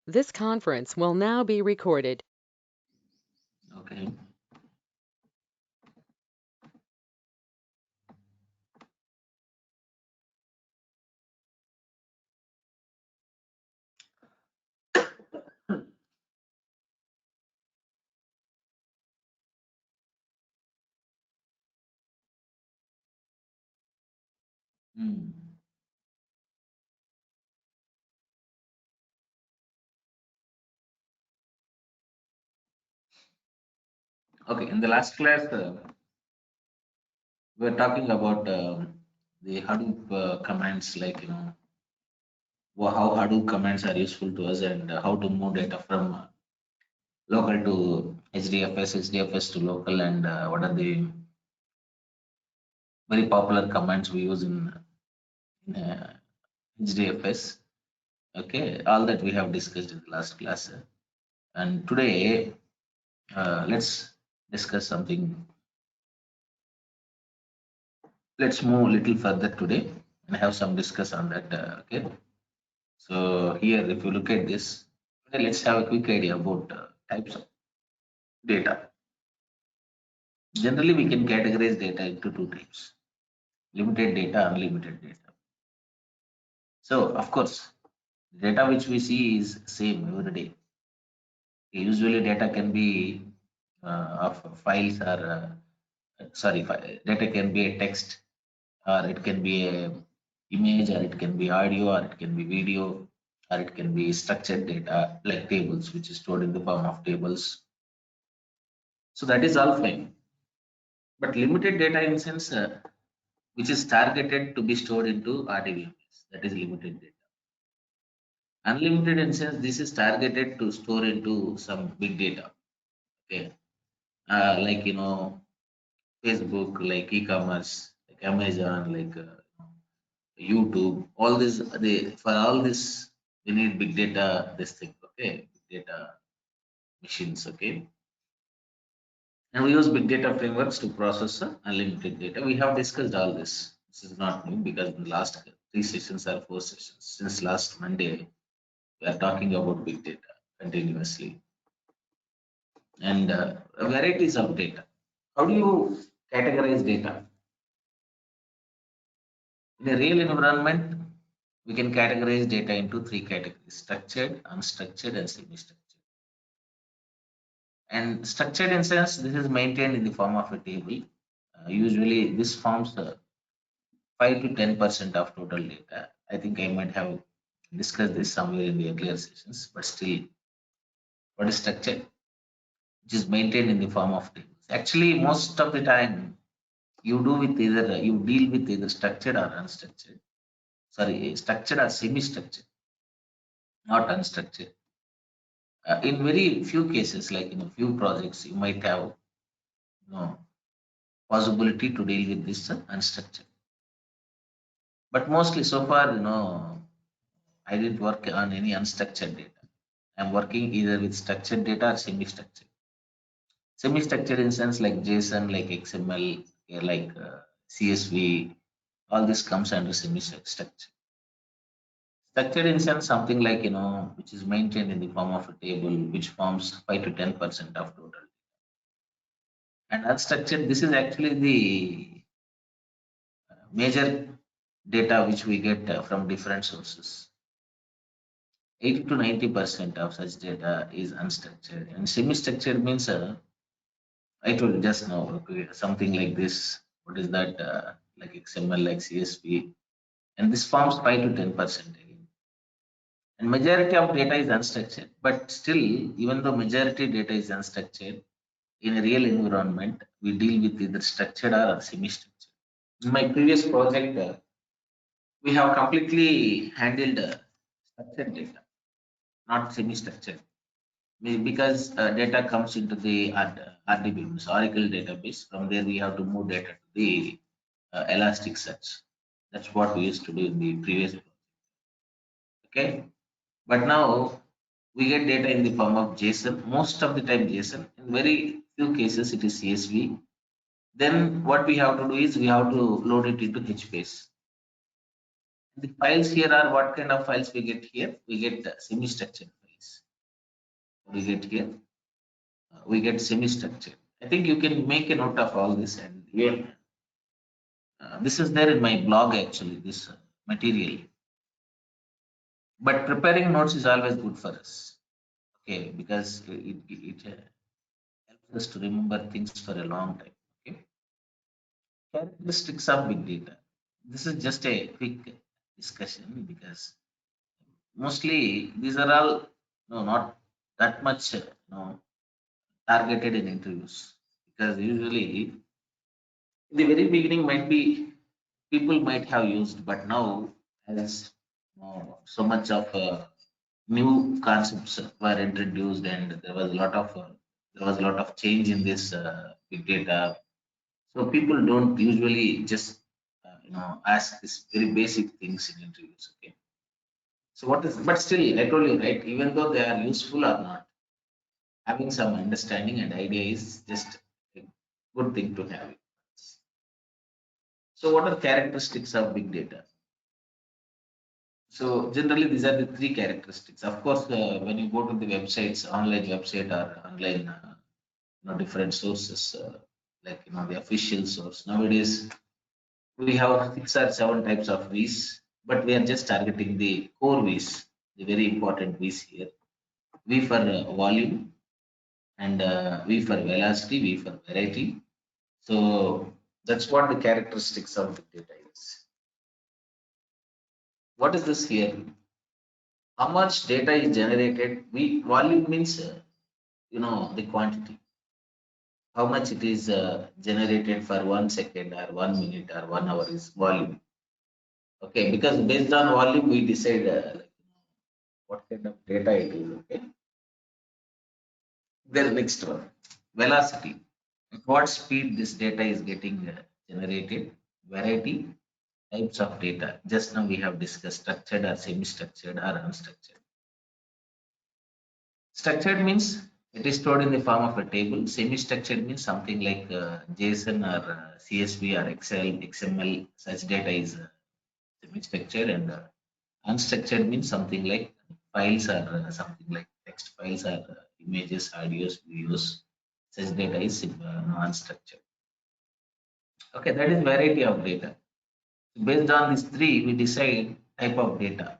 This conference will now be recorded. Okay. Okay, in the last class, we were talking about the Hadoop commands, like, how Hadoop commands are useful to us and how to move data from local to HDFS, HDFS to local, and what are the very popular commands we use in HDFS. Okay, all that we have discussed in the last class. And today, let's discuss something. Let's move a little further today and have some discuss on that. Okay. So here, if you look at this, let's have a quick idea about types of data. Generally, we can categorize data into two types: limited data, unlimited data. So, of course, data which we see is same every day. Usually, data can be of files or data can be a text, or it can be a image, or it can be audio, or it can be video, or it can be structured data like tables, which is stored in the form of tables. So that is all fine. But limited data in sense which is targeted to be stored into RDBMS, that is limited data. Unlimited in sense this is targeted to store into some big data. Okay, like Facebook, like e-commerce, like Amazon, like YouTube. All this, for all this we need big data. This thing, okay, big data machines, okay. And we use big data frameworks to process unlimited data. We have discussed all this. This is not new because in the last 3 sessions or 4 sessions, since last Monday, we are talking about big data continuously and varieties of data. How do you categorize data? In a real environment, we can categorize data into three categories: structured, unstructured, and semi-structured. And structured in sense, this is maintained in the form of a table. Usually, this forms 5 to 10% of total data. I think I might have discussed this somewhere in the earlier sessions, but still, what is structured? Which is maintained in the form of tables. Actually, most of the time, you deal with either structured or unstructured. Sorry, structured or semi-structured, not unstructured. In very few cases, like in a few projects, you might have possibility to deal with this unstructured. But mostly so far, I didn't work on any unstructured data. I'm working either with structured data or semi-structured. Semi-structured in sense like JSON, like XML, like CSV, all this comes under semi-structured. Structured in sense something like which is maintained in the form of a table, which forms 5 to 10% of total. And unstructured, this is actually the major data which we get from different sources. 80 to 90% of such data is unstructured, and semi-structured means I told just now, okay, something like this. What is that? Like XML, like CSV, and this forms 5 to 10% again. And majority of data is unstructured, but still, even though majority data is unstructured, in a real environment, we deal with either structured or semi-structured. In my previous project, we have completely handled structured data, not semi-structured. Because data comes into the RDB, Oracle database. From there, we have to move data to the Elasticsearch. That's what we used to do in the previous project. Okay, but now we get data in the form of JSON. Most of the time, JSON. In very few cases, it is CSV. Then what we have to do is we have to load it into HBase. The files here are what kind of files we get here? We get semi-structured files. we get here? We get semi-structured. I think you can make a note of all this, and yeah, this is there in my blog actually, this material. But preparing notes is always good for us, okay, because it helps us to remember things for a long time. Okay, characteristics of big data. This is just a quick discussion because mostly these are all not that much targeted in interviews, because usually in the very beginning might be people might have used, but now as so much of new concepts were introduced, and there was a lot of change in this big data. So people don't usually just ask these very basic things in interviews. Okay, so what is, but still I told you, right, even though they are useful or not, having some understanding and idea is just a good thing to have. So what are characteristics of big data? So generally, these are the three characteristics. Of course, when you go to the websites, online website or online, different sources, like the official source. Nowadays, we have 6 or 7 types of V's, but we are just targeting the core V's, the very important V's here. V for volume, and V for velocity, V for variety. So that's what the characteristics of big data is. What is this here? How much data is generated? We volume means the quantity, how much it is generated for 1 second or 1 minute or 1 hour is volume. Okay, because based on volume we decide what kind of data it is. Okay, then next one, velocity, at what speed this data is getting generated. Variety, types of data, just now we have discussed structured or semi-structured or unstructured. Structured means it is stored in the form of a table. Semi-structured means something like JSON or CSV or Excel, XML. Such data is semi-structured, and unstructured means something like files or something like text files or images, audios, videos. Such data is unstructured. Okay, that is variety of data. Based on these three, we decide type of data.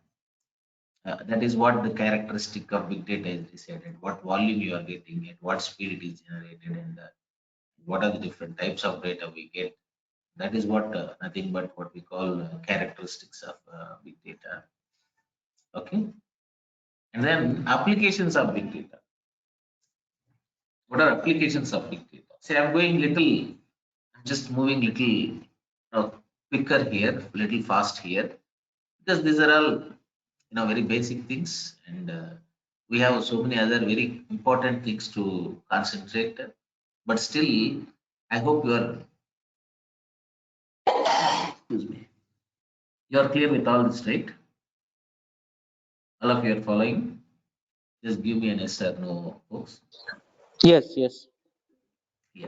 That is what the characteristic of big data is decided. What volume you are getting, at what speed it is generated, and what are the different types of data we get. That is what nothing but what we call characteristics of big data. Okay, and then applications of big data. What are applications of big data? Say I'm going little, I'm just moving little quicker here, little fast here, because these are all very basic things, and we have so many other very important things to concentrate. But still, I hope you are, excuse me, you are clear with all this, right? All of you are following. Just give me an yes or no, folks. Yes, yes. Yeah.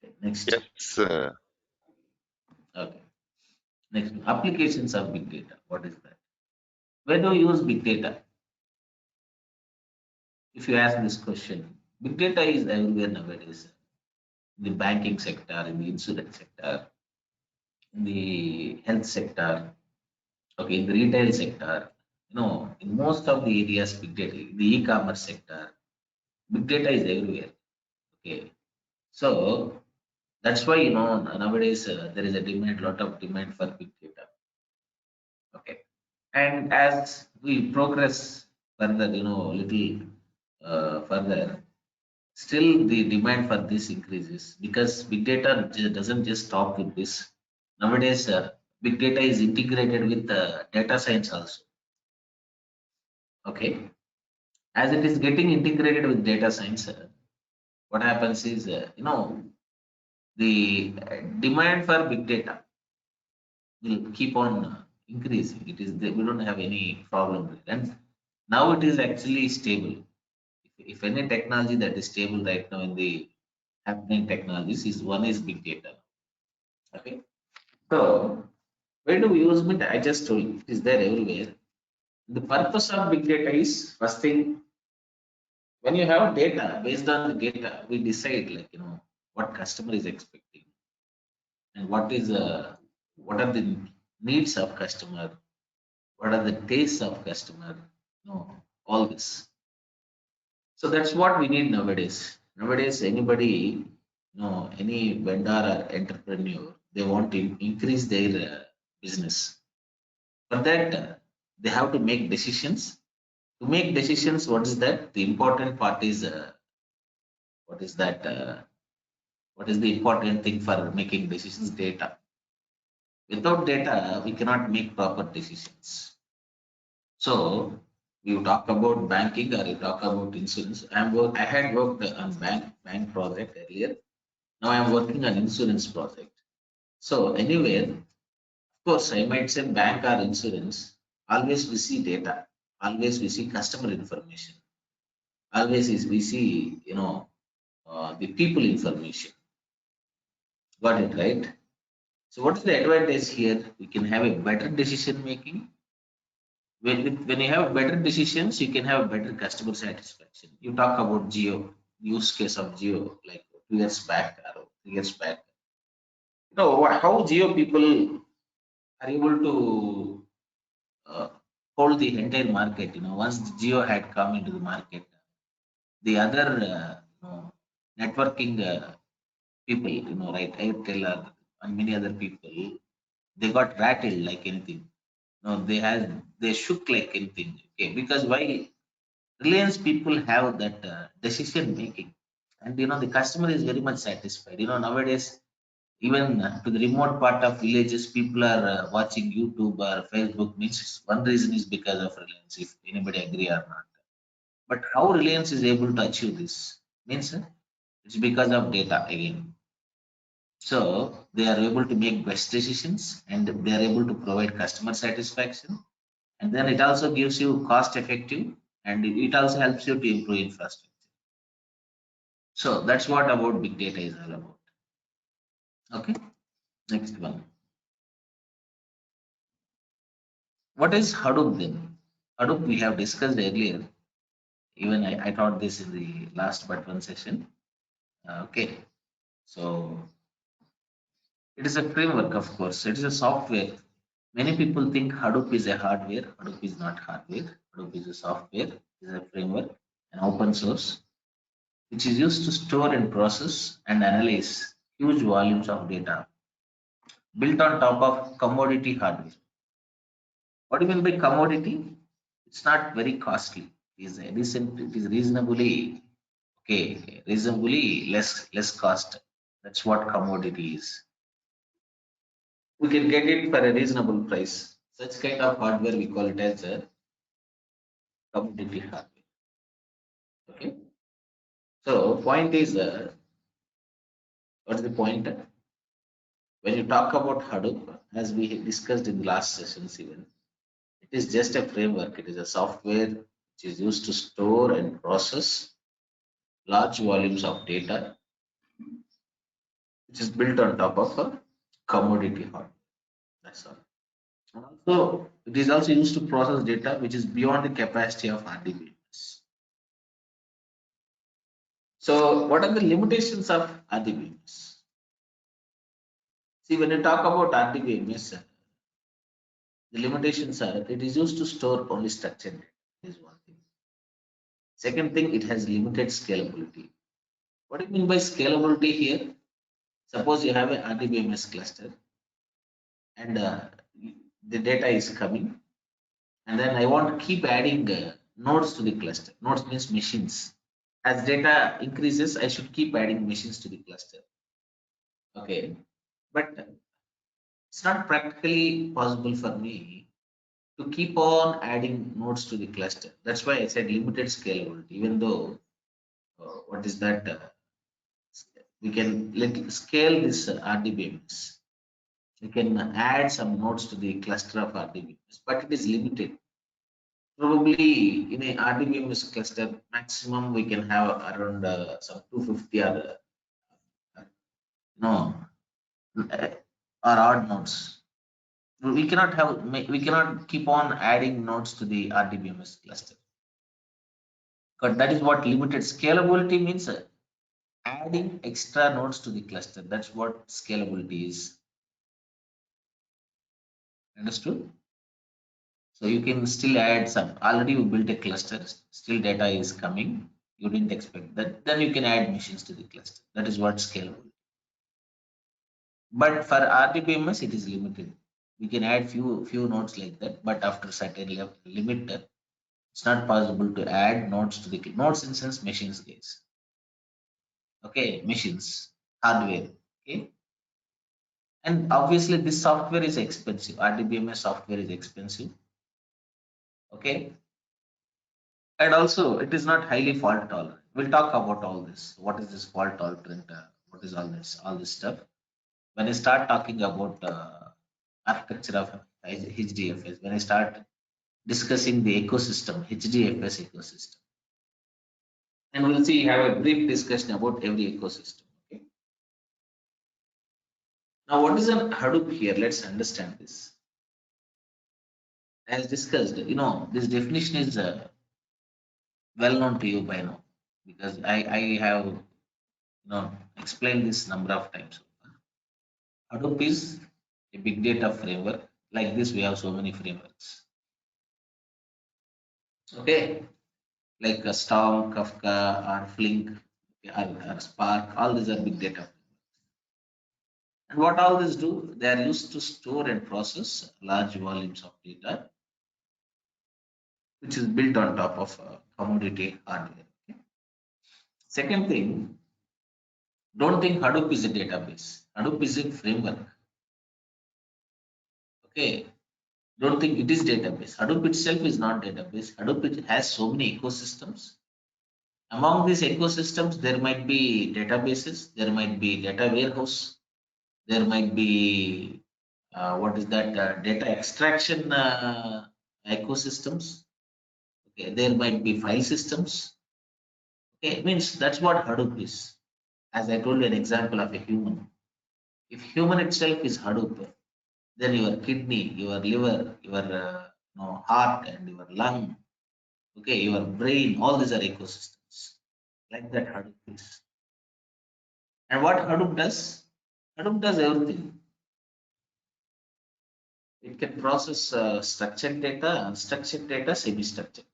Okay, next. Yes. Okay. Next, applications of big data. What is that? Where do you use big data? If you ask this question, big data is everywhere nowadays. In the banking sector, in the insurance sector, in the health sector, okay, in the retail sector, in most of the areas, big data, the e-commerce sector, big data is everywhere. Okay, so that's why nowadays there is a demand, lot of demand for big data. Okay, and as we progress further, little further, still the demand for this increases, because big data doesn't just stop with this. Nowadays, big data is integrated with data science also. Okay, as it is getting integrated with data science, what happens is, the demand for big data will keep on increasing. It is, we don't have any problem with it. And now it is actually stable. If any technology that is stable right now in the happening technologies is, one is big data. Okay, so where do we use it? I just told you, it is there everywhere. The purpose of big data is first thing, when you have data, based on the data, we decide like what customer is expecting and what are the needs of customer, what are the tastes of customer, all this. So that's what we need nowadays. Nowadays, anybody, any vendor or entrepreneur, they want to increase their business. For that, they have to make decisions. To make decisions, what is that? The important part is what is that? What is the important thing for making decisions? Data. Without data, we cannot make proper decisions. So you talk about banking or you talk about insurance. I had worked on bank project earlier. Now I am working on insurance project. So anywhere, of course, I might say bank or insurance. Always we see data. Always we see customer information. Always is we see the people information. Got it right? So what is the advantage here? We can have a better decision making. When you have better decisions, you can have better customer satisfaction. You talk about Geo, use case of Geo, like 2 years back or 3 years back. How Geo people are able to uh, hold the entire market. Once the Geo had come into the market, the other networking people, right, Airtel and many other people, they got rattled like anything. They shook like anything. Okay, because why? Reliance people have that decision making, and the customer is very much satisfied. Nowadays, even to the remote part of villages, people are watching YouTube or Facebook. Means one reason is because of Reliance, if anybody agree or not. But how Reliance is able to achieve this? Means it's because of data again. So they are able to make best decisions and they are able to provide customer satisfaction. And then it also gives you cost effective and it also helps you to improve infrastructure. So that's what about big data is all about. Okay, next one. What is Hadoop then? Hadoop we have discussed earlier. Even I taught this in the last but one session. Okay, so it is a framework, of course. It is a software. Many people think Hadoop is a hardware. Hadoop is not hardware. Hadoop is a software. It is a framework, an open source, which is used to store and process and analyze huge volumes of data built on top of commodity hardware. What do you mean by commodity? It's not very costly. It is reasonably okay, reasonably less cost. That's what commodity is. We can get it for a reasonable price. Such kind of hardware we call it as a commodity hardware. Okay. So point is, what's the point? When you talk about Hadoop, as we discussed in the last sessions even, it is just a framework. It is a software which is used to store and process large volumes of data, which is built on top of a commodity hardware. That's all. And also, it is also used to process data which is beyond the capacity of RDBMS. So, what are the limitations of RDBMS? See, when you talk about RDBMS, the limitations are it is used to store only structured data. Is one thing. Second thing, it has limited scalability. What do you mean by scalability here? Suppose you have an RDBMS cluster and the data is coming, and then I want to keep adding nodes to the cluster. Nodes means machines. As data increases, I should keep adding machines to the cluster. Okay, but it's not practically possible for me to keep on adding nodes to the cluster. That's why I said limited scalability. Even though what is that? We can scale this RDBMS. We can add some nodes to the cluster of RDBMS, but it is limited. Probably in a RDBMS cluster, maximum we can have around some 250 or no or odd nodes. We cannot keep on adding nodes to the RDBMS cluster. Because that is what limited scalability means. Adding extra nodes to the cluster. That's what scalability is. Understood? So you can still add some. Already you built a cluster, still data is coming. You didn't expect that. Then you can add machines to the cluster. That is what scalable. But for RDBMS, it is limited. We can add few nodes like that, but after certain limit, it's not possible to add nodes to the nodes in sense machines, guys. Okay, machines, hardware. Okay, and obviously this software is expensive. RDBMS software is expensive. Okay, and also it is not highly fault tolerant. We'll talk about all this. What is this fault tolerant? What is all this stuff? When I start talking about architecture of HDFS, when I start discussing the ecosystem, HDFS ecosystem, and we'll see have a brief discussion about every ecosystem. Okay. Now, what is an Hadoop here? Let's understand this. As discussed, this definition is well known to you by now because I have explained this number of times. Hadoop is a big data framework. Like this, we have so many frameworks. Okay, like a Storm, Kafka, or Flink, or Spark. All these are big data. And what all these do? They are used to store and process large volumes of data, which is built on top of commodity hardware. Okay? Second thing, don't think Hadoop is a database. Hadoop is a framework. Okay, don't think it is database. Hadoop itself is not database. Hadoop has so many ecosystems. Among these ecosystems, there might be databases, there might be data warehouse, there might be what is that data extraction ecosystems. Okay, there might be file systems. Okay, it means that's what Hadoop is. As I told you, an example of a human. If human itself is Hadoop, then your kidney, your liver, your heart, and your lung, okay, your brain, all these are ecosystems. Like that Hadoop is. And what Hadoop does? Hadoop does everything. It can process structured data, unstructured data, semi-structured.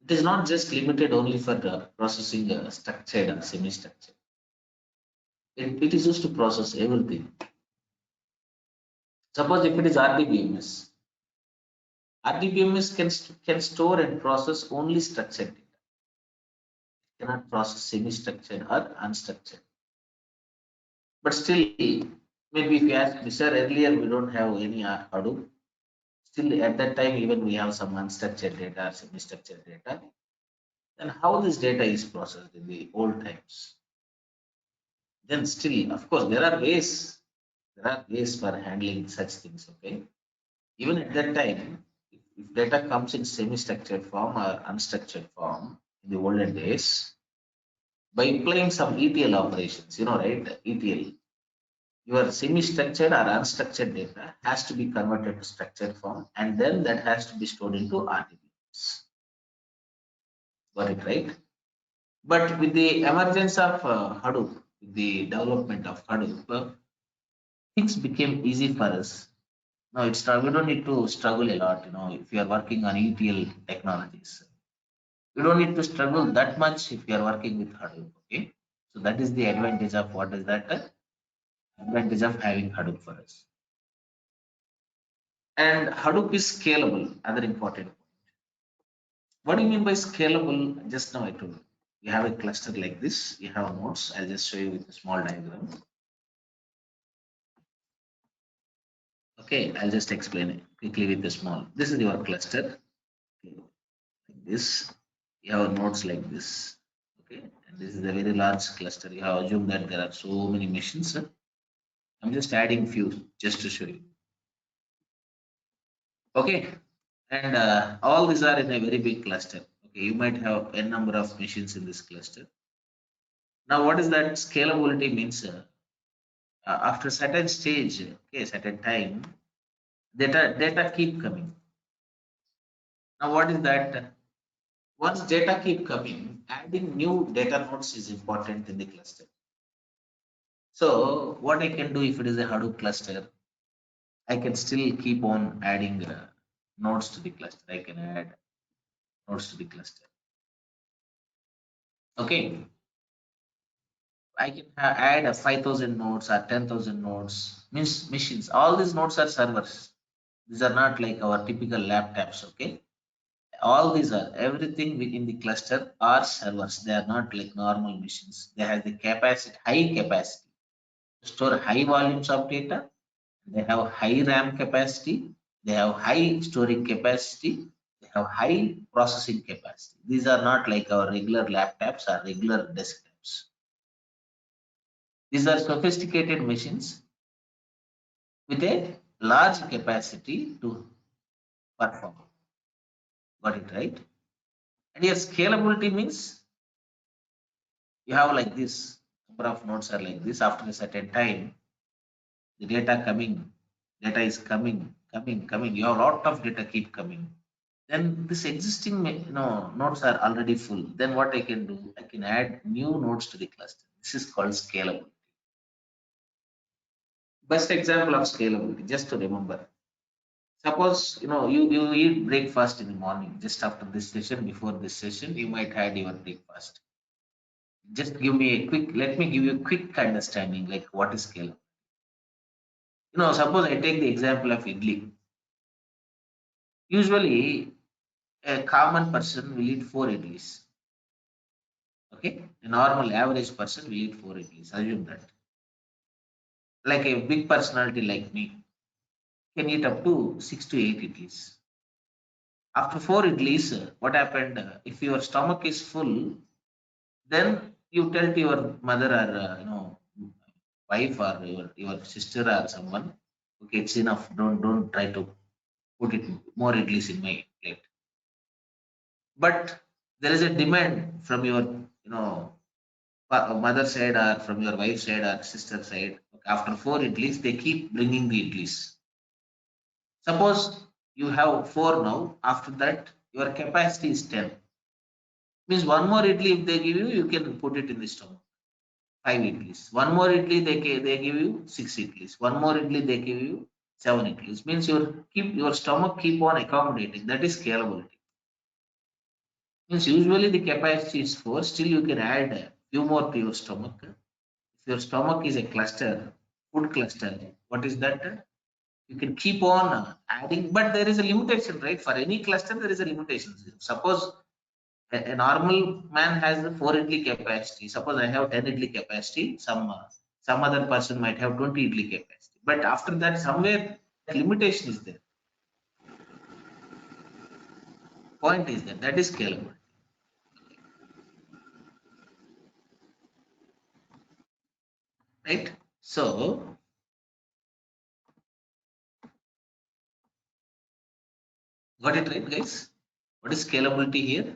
It is not just limited only for processing structured or semi-structured. It is used to process everything. Suppose if it is RDBMS, RDBMS can store and process only structured data. It cannot process semi-structured or unstructured. But still, maybe if you ask me, sir, earlier we don't have any Hadoop. Still, at that time, even we have some unstructured data or semi-structured data. Then how this data is processed in the old times? Then still, of course, there are ways for handling such things. Okay, even at that time, if data comes in semi-structured form or unstructured form in the olden days, by applying some ETL operations, right? ETL, your semi-structured or unstructured data has to be converted to structured form, and then that has to be stored into RDBs. Got it right? But with the emergence of Hadoop, with the development of Hadoop, things became easy for us. No, it's not, we don't need to struggle a lot, if you are working on ETL technologies. You don't need to struggle that much if you are working with Hadoop. Okay. So that is the advantage of what is that? Advantage of having Hadoop for us. And Hadoop is scalable, other important point. What do you mean by scalable? Just now I told you. You have a cluster like this, you have nodes. I'll just show you with a small diagram. Okay, I'll just explain it quickly with the small. This is your cluster. Okay. Like this, you have nodes like this. Okay, and this is a very large cluster. You have assumed that there are so many machines. I'm just adding few just to show you. Okay, and all these are in a very big cluster. Okay, you might have n number of machines in this cluster. Now, what is that scalability means? after certain stage, okay, certain time, data keep coming. Now what is that? Once data keep coming, adding new data nodes is important in the cluster. So what I can do if it is a Hadoop cluster, I can still keep on adding nodes to the cluster. I can add nodes to the cluster. Okay, I can add a 5,000 nodes or 10,000 nodes. Means machines. All these nodes are servers. These are not like our typical laptops. Okay, all these are everything within the cluster are servers. They are not like normal machines. They have the capacity, high capacity to store high volumes of data. They have high RAM capacity, they have high storing capacity, they have high processing capacity. These are not like our regular laptops or regular desktops. These are sophisticated machines with a large capacity to perform. Got it right? And here scalability means you have like this number of nodes are like this. After a certain time, the data is coming. You have a lot of data keep coming. Then this existing nodes are already full. Then what I can do, I can add new nodes to the cluster. This is called scalability. Best example of scalability, just to remember, suppose you eat breakfast in the morning. Just after this session, before this session, you might had your breakfast. Just give me a quick, let me give you a quick understanding like what is scalability. Suppose I take the example of idli. Usually a common person will eat 4 idlis. Okay, a normal average person will eat 4 idlis. Assume that. Like a big personality like me can eat up to 6 to 8 idlis. After 4 idlis, what happened? If your stomach is full, then you tell to your mother or wife or your sister or someone, okay, it's enough. Don't try to put it more idlis in my plate. But there is a demand from your mother side or from your wife side or sister side. After 4 idlis, they keep bringing the idlis. Suppose you have 4 now, after that your capacity is 10. Means one more idli if they give you, you can put it in the stomach. 5 idlis. One more idli they give you 6 idlis. One more idli they give you 7 idlis. Means your stomach keep on accommodating. That is scalability. Means usually the capacity is 4. Still you can add a few more to your stomach. If your stomach is a cluster, food cluster, what is that? You can keep on adding, but there is a limitation, right? For any cluster there is a limitation. Suppose a normal man has a 4 idli capacity. Suppose I have 10 idli capacity, some other person might have 20 idli capacity, but after that somewhere limitation is there. Point is that is scalable, right? So got it right, guys? What is scalability here?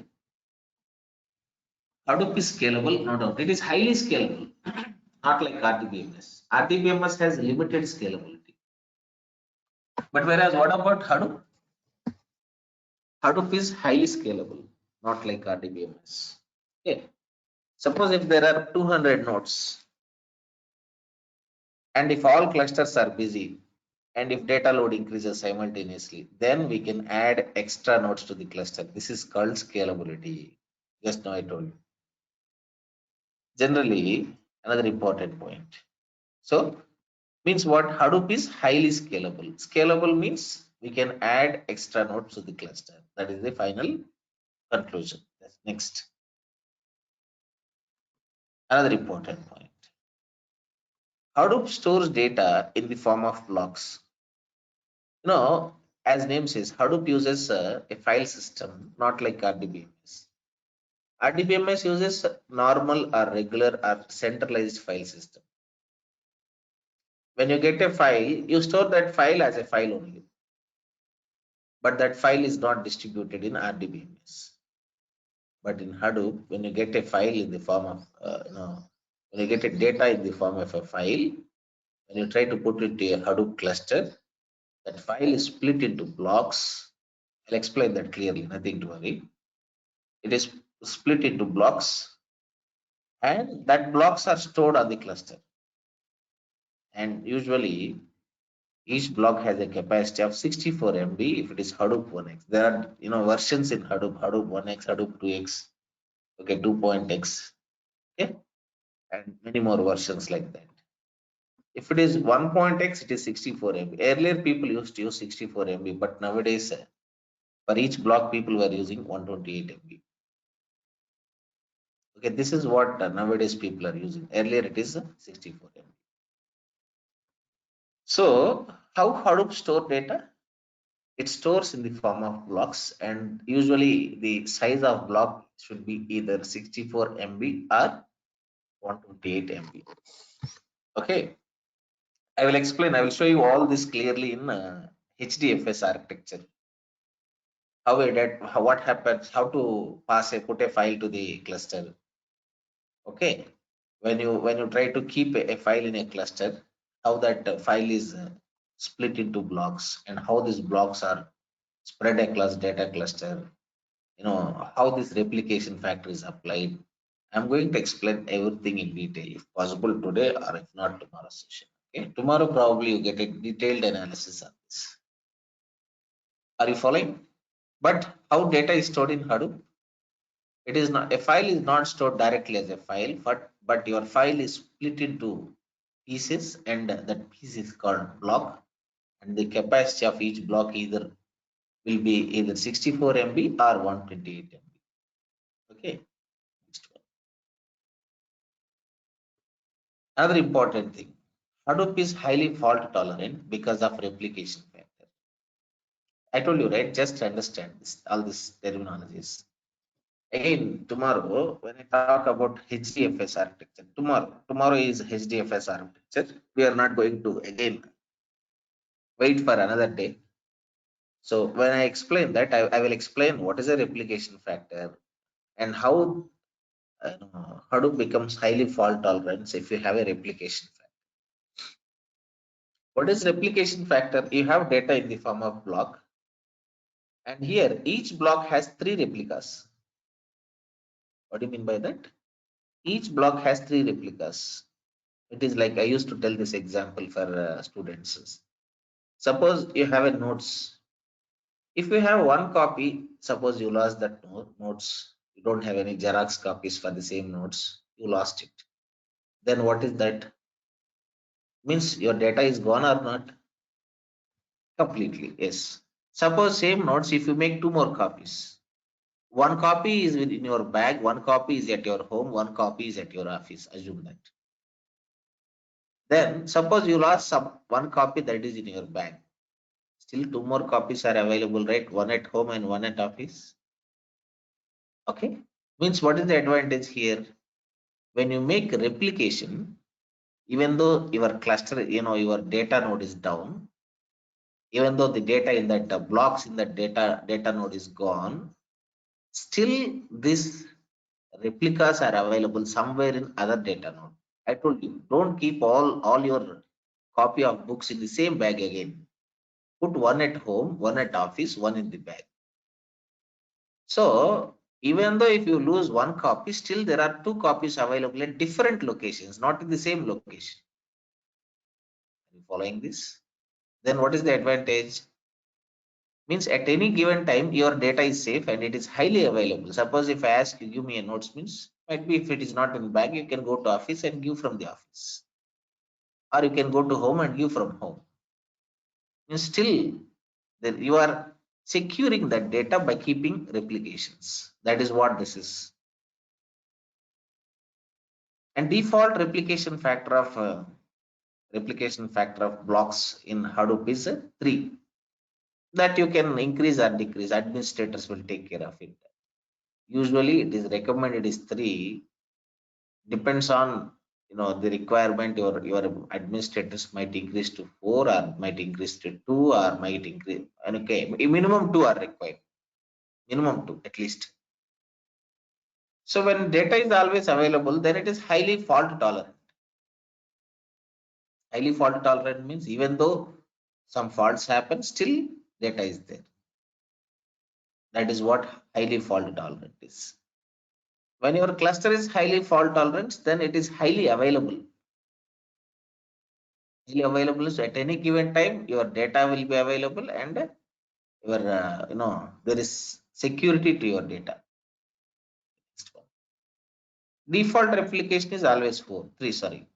Hadoop is scalable, no doubt. It is highly scalable, not like RDBMS. RDBMS has limited scalability. But whereas what about Hadoop? Hadoop is highly scalable, not like RDBMS. Okay. Suppose if there are 200 nodes and if all clusters are busy and if data load increases simultaneously, then we can add extra nodes to the cluster. This is called scalability. Just now I told you. Generally, another important point. So means what? Hadoop is highly scalable. Scalable means we can add extra nodes to the cluster. That is the final conclusion. Next, another important point. Hadoop stores data in the form of blocks. As name says, Hadoop uses a file system, not like RDBMS. RDBMS uses normal or regular or centralized file system. When you get a file, you store that file as a file only. But that file is not distributed in RDBMS. But in Hadoop, when you get a file in the form of, when you get a data in the form of a file, When you try to put it into a Hadoop cluster, that file is split into blocks. I'll explain that clearly, nothing to worry. It is split into blocks, and that blocks are stored on the cluster. And usually each block has a capacity of 64 MB if it is Hadoop 1x. There are versions in Hadoop, Hadoop 1x, Hadoop 2x, okay, 2.x, okay, and many more versions like that. If it is 1.x, it is 64 MB. Earlier people used to use 64 MB, but nowadays for each block people were using 128 MB. Okay, this is what nowadays people are using. Earlier it is 64 MB. So how Hadoop store data? It stores in the form of blocks, and usually the size of block should be either 64 MB or 128 MB. Okay, I will explain. I will show you all this clearly in HDFS architecture. What happens, how to put a file to the cluster. Okay, when you try to keep a file in a cluster, how that file is split into blocks, and how these blocks are spread across data cluster, how this replication factor is applied. I'm going to explain everything in detail, if possible today, or if not, tomorrow's session. Okay, tomorrow probably you get a detailed analysis on this. Are you following? But how data is stored in Hadoop? It is not, a file is not stored directly as a file, but your file is split into pieces, and that piece is called block, and the capacity of each block will be either 64 MB or 128 MB. Okay. Next one. Another important thing, Hadoop is highly fault tolerant because of replication factor. I told you, right? Just understand all these terminologies. Again, tomorrow, when I talk about HDFS architecture, tomorrow is HDFS architecture. We are not going to again wait for another day. So when I explain that, I will explain what is a replication factor and how Hadoop becomes highly fault tolerant if you have a replication factor. What is replication factor? You have data in the form of block, and here each block has 3 replicas. What do you mean by that? Each block has 3 replicas. It is like I used to tell this example for students. Suppose you have a notes. If you have one copy, suppose you lost that notes, you don't have any Xerox copies for the same notes, you lost it. Then what is that? Means your data is gone or not? Completely, yes. Suppose same notes, if you make 2 more copies, one copy is in your bag, one copy is at your home, one copy is at your office. Assume that. Then suppose you lost one copy that is in your bag. Still 2 more copies are available, right? One at home and one at office. Okay. Means what is the advantage here? When you make replication, even though your cluster, your data node is down, even though the data in that blocks in that data node is gone, still these replicas are available somewhere in other data node. I told you, don't keep all your copy of books in the same bag again. Put one at home, one at office, one in the bag. So even though if you lose one copy, still there are 2 copies available at different locations, not in the same location. Are you following this? Then what is the advantage? Means at any given time your data is safe and it is highly available. Suppose if I ask you give me a notes, means might be if it is not in bag, you can go to office and give from the office, or you can go to home and give from home. Means still you are securing that data by keeping replications. That is what this is. And default replication factor of blocks in Hadoop is 3. That you can increase or decrease. Administrators will take care of it. Usually it is recommended is 3. Depends on the requirement. Your administrators might increase to 4 or might increase to 2 or might increase. And okay, minimum 2 are required. Minimum 2 at least. So when data is always available, then it is highly fault tolerant. Highly fault tolerant means even though some faults happen, still data is there. That is what highly fault tolerant is. When your cluster is highly fault tolerant, then it is highly available. Highly available is at any given time, your data will be available, and your there is security to your data. Next one. Default replication is always 3, sorry,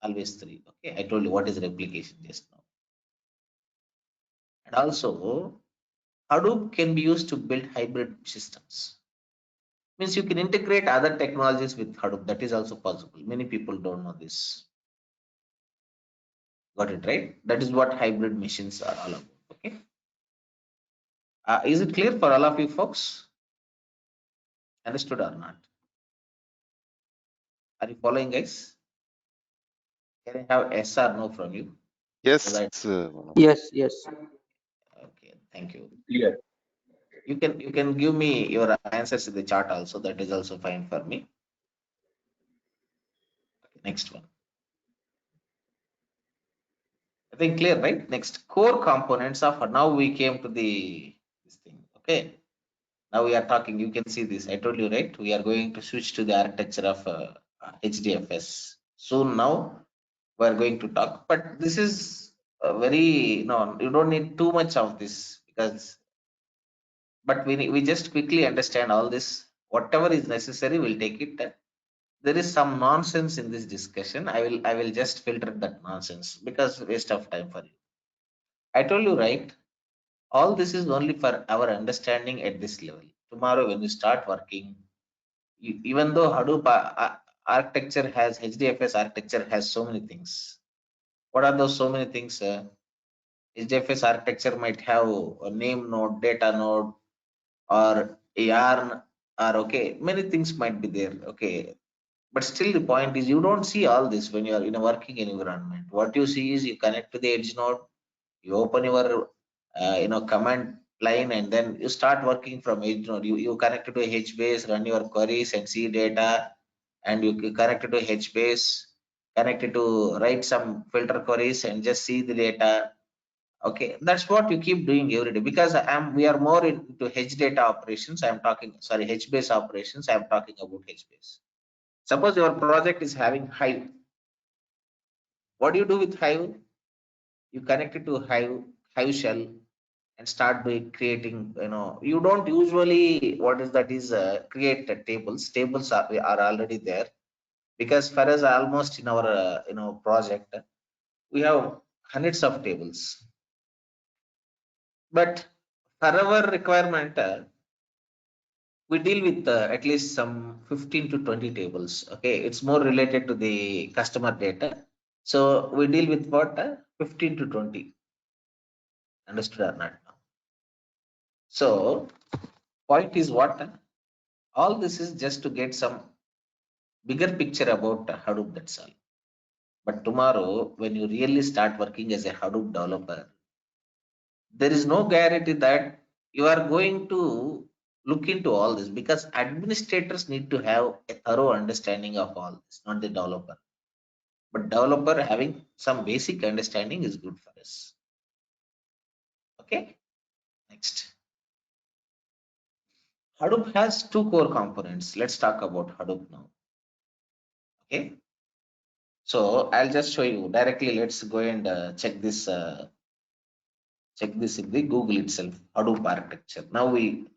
always 3. Okay, I told you what is replication just now. And also, Hadoop can be used to build hybrid systems. Means you can integrate other technologies with Hadoop. That is also possible. Many people don't know this. Got it right? That is what hybrid machines are all about. Okay. Is it clear for all of you folks? Understood or not? Are you following, guys? Can I have yes or no from you? So Yes, that Manoj. Yes, yes. okay. Thank you. Clear. You can give me your answers in the chat also. That is also fine for me. Okay, next one. I think clear, right? Next, core components of now we came to this thing. Okay. Now we are talking. You can see this. I told you, right? We are going to switch to the architecture of HDFS. Soon now we are going to talk. But this is a very no. You don't need too much of this because. But we just quickly understand all this. Whatever is necessary, we'll take it. There is some nonsense in this discussion. I will just filter that nonsense because waste of time for you. I told you, right? All this is only for our understanding at this level. Tomorrow, when you start working, even though Hadoop architecture has HDFS architecture has so many things. What are those so many things? HDFS architecture might have a name node, data node, or a yarn, or okay, many things might be there. Okay, but still the point is you don't see all this when you are in a working environment. What you see is you connect to the edge node, you open your command line, and then you start working from edge node. You connect to a HBase, run your queries and see data, and you connect to HBase, connect to write some filter queries and just see the data. Okay, that's what you keep doing every day because we are more into H data operations. I'm talking sorry HBase operations. I'm talking about HBase. Suppose your project is having Hive. What do you do with Hive? You connect it to Hive shell and start doing creating. You don't usually what is that is create tables. Tables are already there because for us almost in our project we have hundreds of tables. But for our requirement, we deal with at least some 15 to 20 tables. Okay, it's more related to the customer data. So we deal with what 15 to 20. Understood or not? So point is what all this is just to get some bigger picture about Hadoop. That's all. But tomorrow, when you really start working as a Hadoop developer, there is no guarantee that you are going to look into all this because administrators need to have a thorough understanding of all this, not the developer. But developer having some basic understanding is good for us. Okay, next. Hadoop has two core components. Let's talk about Hadoop now. Okay, so I'll just show you directly. Let's go and check this. Check this in the Google itself. Hadoop architecture. Now we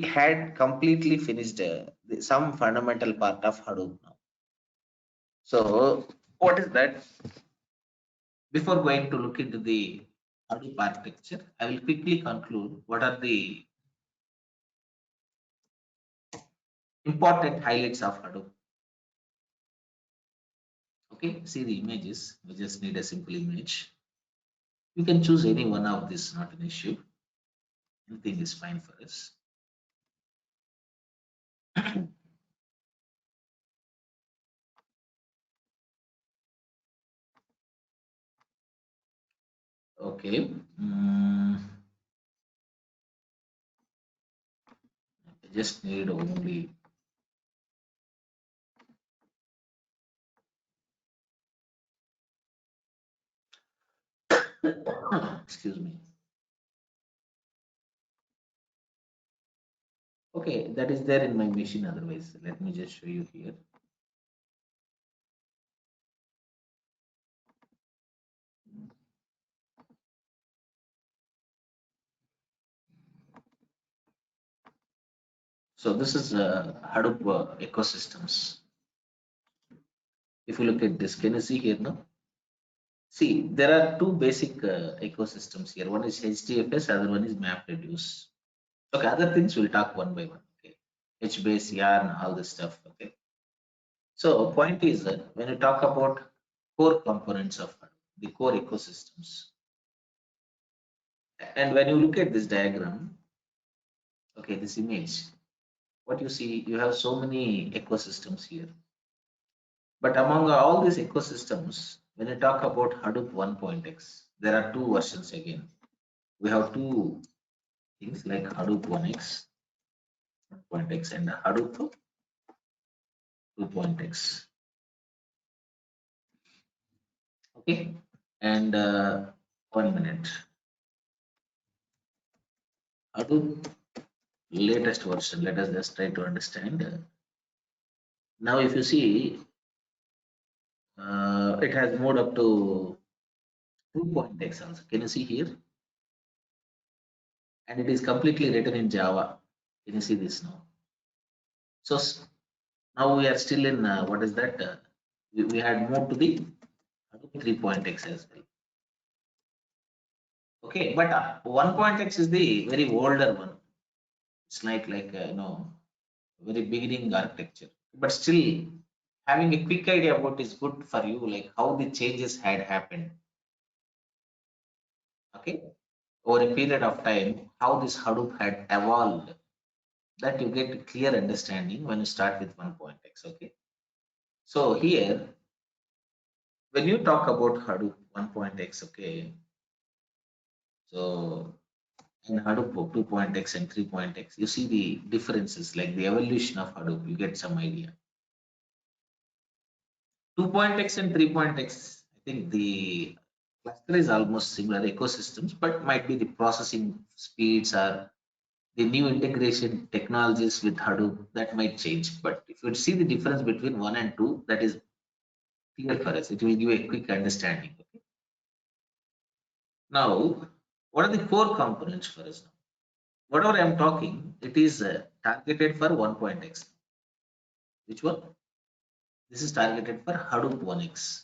had completely finished some fundamental part of Hadoop now. So what is that? Before going to look into the Hadoop architecture, I will quickly conclude what are the important highlights of Hadoop. Okay, see the images. We just need a simple image. You can choose any one of these, not an issue. Anything is fine for us. Okay. I just need only Excuse me. Okay, that is there in my machine. Otherwise, let me just show you here. So this is Hadoop ecosystems. If you look at this, can you see here now? See, there are two basic ecosystems here. One is HDFS, other one is MapReduce. Okay, other things we'll talk one by one. Okay, HBase, yarn, all this stuff. Okay. So point is that when you talk about core components of Hadoop, the core ecosystems, and when you look at this diagram, okay, this image, what you see, you have so many ecosystems here. But among all these ecosystems, when you talk about Hadoop 1.x, there are two versions again. We have two things like Hadoop 1x, 1.x, and Hadoop 2.x. Okay, and 1 minute. Hadoop latest version. Let us just try to understand. Now, if you see, it has moved up to 2.x also. Can you see here? And it is completely written in Java. Can you see this now? So now we are still in what is that? We had moved to the 3.x as well. Okay, but 1.x is the very older one. It's like very beginning architecture. But still, having a quick idea about is good for you, like how the changes had happened. Okay, over a period of time, how this Hadoop had evolved. That you get a clear understanding when you start with 1.x. Okay, so here when you talk about Hadoop 1.x, okay, so in Hadoop 2.x and 3.x, you see the differences, like the evolution of Hadoop, you get some idea. 2.x and 3.x, I think the cluster is almost similar ecosystems, but might be the processing speeds or the new integration technologies with Hadoop that might change. But if you see the difference between 1 and 2, that is clear for us. It will give a quick understanding. Okay? Now, what are the core components for us now? Whatever I am talking, it is targeted for 1.x. Which one? This is targeted for Hadoop 1x.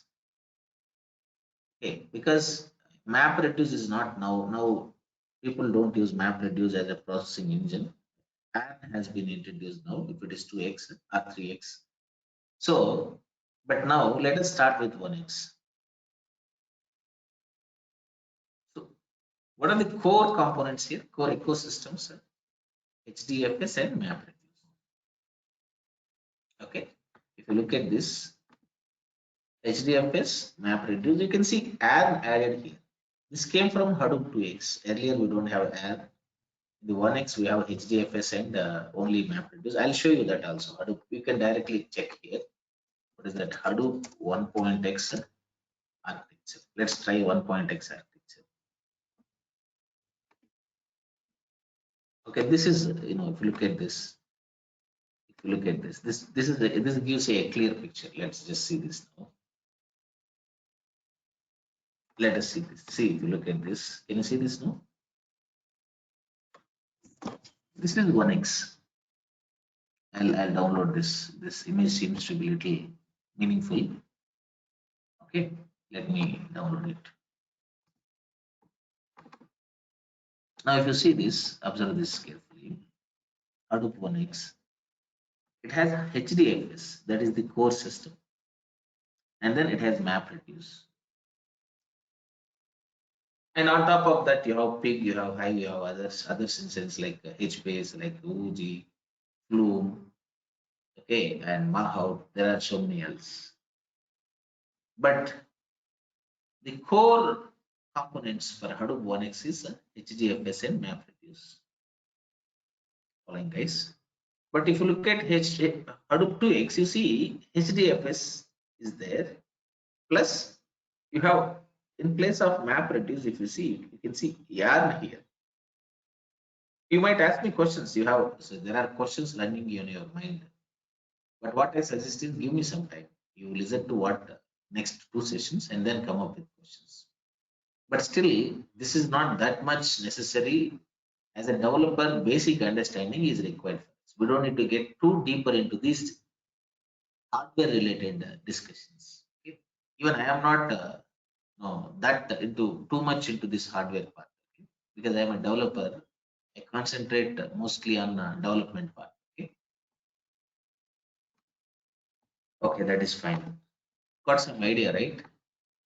Okay, because MapReduce is not now. Now people don't use MapReduce as a processing engine. And has been introduced now. If it is 2x or 3x. So, but now let us start with 1x. So, what are the core components here? Core ecosystems, HDFS and MapReduce. Okay, if you look at this, HDFS, MapReduce, you can see add added here. This came from Hadoop 2x. Earlier we don't have add. The 1x we have HDFS and only MapReduce. I'll show you that also. Hadoop, you can directly check here. What is that? Hadoop 1.x architecture. Let's try 1.x architecture. Okay, this is, if you look at this, this gives a clear picture. Let's just see this now. Let us see this. See, if you look at this, can you see this now? This is 1x. I'll download this. This image seems to be a little meaningful. Okay, let me download it. Now, if you see this, observe this carefully. Hadoop 1x. It has HDFS, that is the core system, and then it has MapReduce. And on top of that, you have Pig, you have Hive, you have others instances like HBase, like OG, Flume, okay, and Mahout. There are so many else. But the core components for Hadoop 1x is HDFS and MapReduce. Following guys. But if you look at Hadoop 2x, you see HDFS is there. Plus, you have in place of MapReduce, if you see, you can see yarn here. You might ask me questions. So there are questions running in your mind. But what I suggest is give me some time. You listen to what next 2 sessions and then come up with questions. But still, this is not that much necessary. As a developer, basic understanding is required for us. We don't need to get too deeper into these hardware related discussions. Okay? Even I am not no, that into too much into this hardware part, okay? Because I am a developer. I concentrate mostly on development part. Okay, okay, that is fine. Got some idea, right?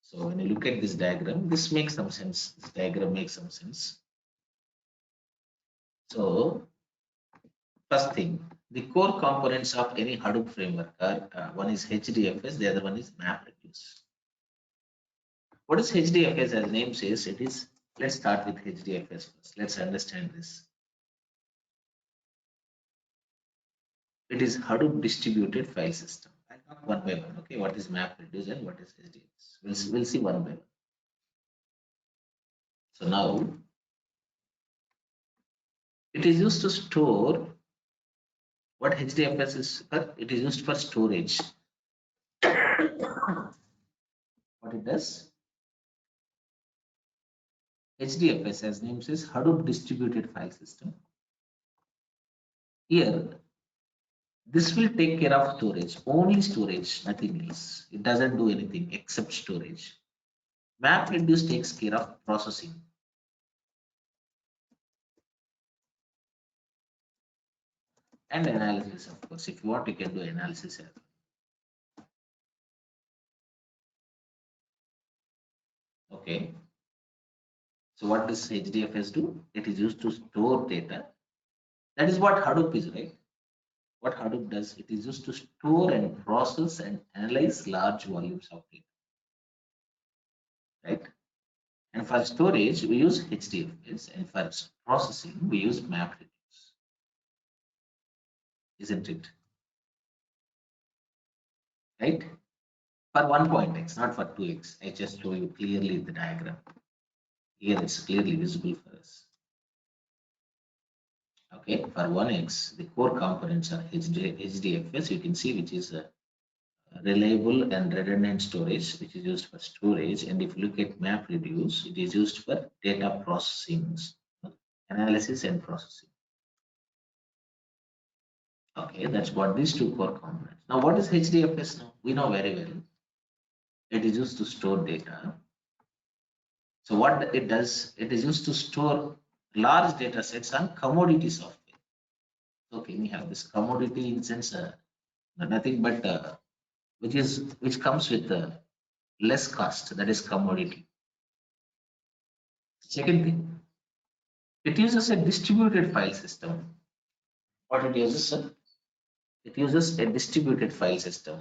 So when you look at this diagram, this makes some sense. This diagram makes some sense. So first thing, the core components of any Hadoop framework are one is HDFS, the other one is MapReduce. What is HDFS? As name says, it is. Let's start with HDFS first. Let's understand this. It is Hadoop distributed file system. I'll talk one by one. Okay, what is MapReduce and what is HDFS? We'll see one by one. So now it is used to store what HDFS is for. It is used for storage. What it does? HDFS, as name says, Hadoop distributed file system. Here, this will take care of storage, only storage, nothing else. It doesn't do anything except storage. MapReduce takes care of processing. And analysis, of course. If you want, you can do analysis as well. Okay. So what does HDFS do? It is used to store data. That is what Hadoop is, right? What Hadoop does, it is used to store and process and analyze large volumes of data, right? And for storage, we use HDFS, and for processing, we use MapReduce, isn't it? Right? For 1.x, not for 2x. I just show you clearly the diagram. Here it's clearly visible for us. Okay, for 1x, the core components are HDFS, you can see, which is a reliable and redundant storage, which is used for storage. And if you look at MapReduce, it is used for data processing, analysis and processing. Okay, that's what these two core components. Now, what is HDFS now? We know very well. It is used to store data. So what it does, it is used to store large data sets on commodity software. Okay, we have this commodity in sense nothing but which comes with less cost, that is commodity. Second thing, it uses a distributed file system. What it uses, sir? It uses a distributed file system.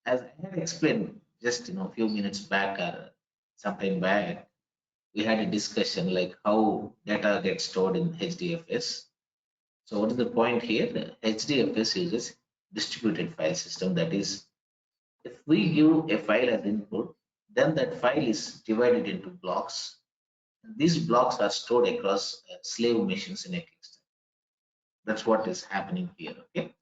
As I had explained just a few minutes back or sometime back, we had a discussion like how data gets stored in HDFS. So what is the point here? HDFS uses distributed file system. That is, if we give a file as input, then that file is divided into blocks. These blocks are stored across slave machines in a cluster. That's what is happening here. Okay,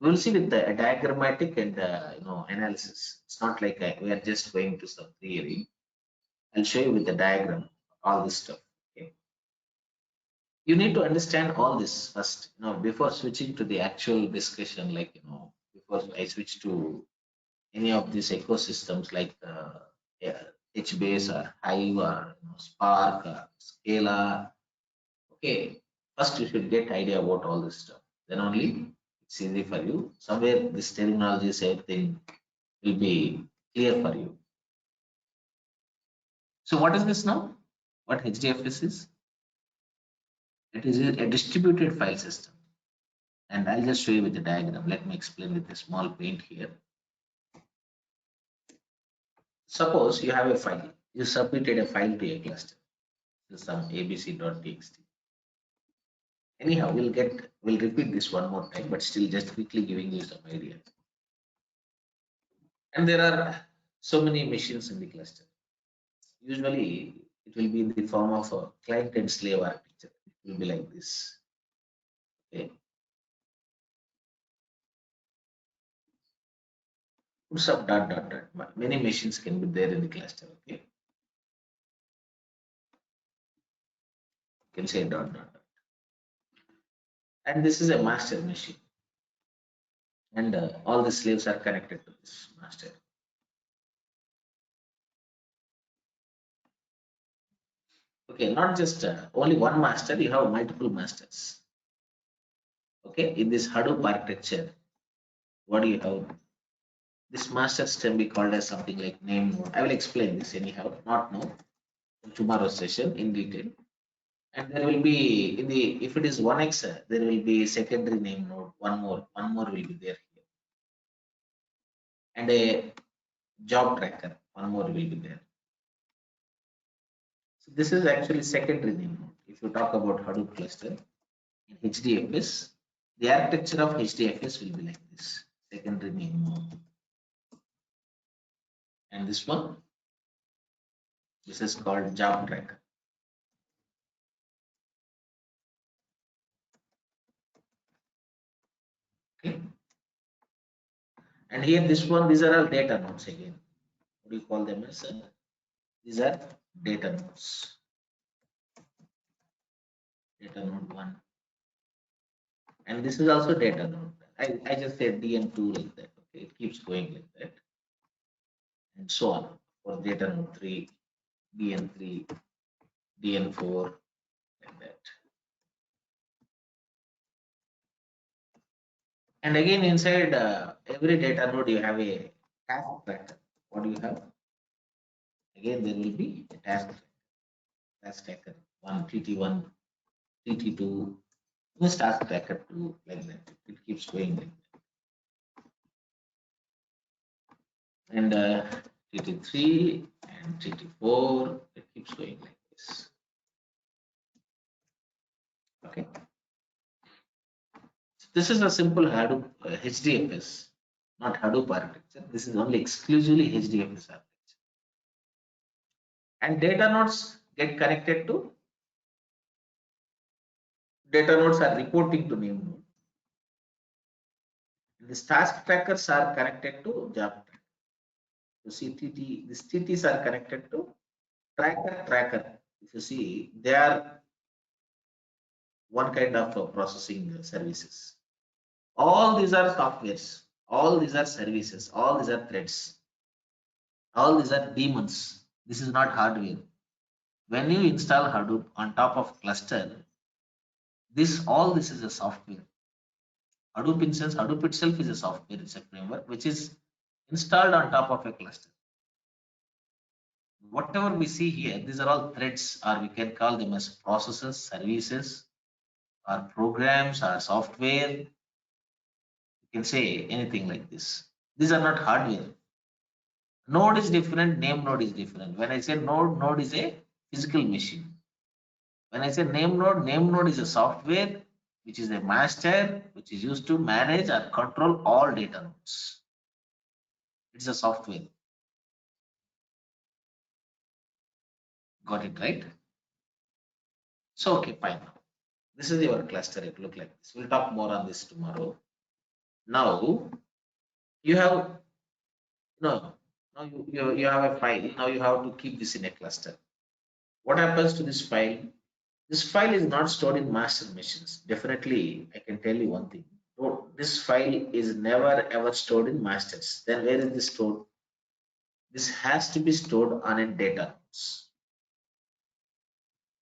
we'll see with the diagrammatic and analysis. It's not like we are just going to some theory. I'll show you with the diagram all this stuff. Okay, you need to understand all this first, before switching to the actual discussion. Like before I switch to any of these ecosystems like yeah, HBase or Hive or Spark or Scala. Okay, first you should get idea about all this stuff. Then only it's easy for you. Somewhere this terminologies, everything will be clear for you. So what is this now? What HDFS is? It is a distributed file system. And I'll just show you with the diagram. Let me explain with a small paint here. Suppose you have a file. You submitted a file to a cluster. Some abc.txt. Anyhow, we'll repeat this one more time, but still just quickly giving you some idea. And there are so many machines in the cluster. Usually it will be in the form of a client and slave architecture. It will be like this. Okay. Put some dot. Many machines can be there in the cluster. Okay. You can say dot. And this is a master machine. And all the slaves are connected to this master. Okay, not just only one master, you have multiple masters. Okay, in this Hadoop architecture, what do you have? This masters can be called as something like name node. I will explain this anyhow, not now, in tomorrow's session in detail. And there will be in the if it is 1x, there will be secondary name node, one more will be there here, and a job tracker, one more will be there. So this is actually secondary name node. If you talk about Hadoop cluster in HDFS, the architecture of HDFS will be like this: secondary name node, and this one, this is called job tracker. Okay, and here this one, these are all data nodes again. What do you call them as? These are data nodes. Data node 1, and this is also data node. I just said DN2 like that. Okay, it keeps going like that, and so on for data node 3, DN3, DN4, like that. And again, inside every data node, you have a task tracker. What do you have? Again, there will be a task tracker 1, TT1, TT2, this task tracker 2, like that. It keeps going like that. And TT3 and TT4, it keeps going like this. Okay. This is a simple Hadoop HDFS, not Hadoop architecture. This is only exclusively HDFS architecture. And data nodes get connected to data nodes are reporting to name node. These task trackers are connected to job tracker. You see TT, these TTs are connected to tracker. If you see, they are one kind of processing services. All these are softwares, all these are services, all these are threads, all these are daemons. This is not hardware. When you install Hadoop on top of cluster, all this is a software. Hadoop instance, Hadoop itself is a software, it's a framework which is installed on top of a cluster. Whatever we see here, these are all threads, or we can call them as processes, services, or programs, or software. You can say anything like this. These are not hardware. Node is different, name node is different. When I say node is a physical machine. When I say name node is a software which is a master which is used to manage or control all data nodes. It's a software. Got it right? So okay, fine. This is your cluster. It look like this. We'll talk more on this tomorrow. Now you have no. Now you have a file. Now you have to keep this in a cluster. What happens to this file? This file is not stored in master machines. Definitely, I can tell you one thing. This file is never ever stored in masters. Then where is this stored? This has to be stored on a data nodes.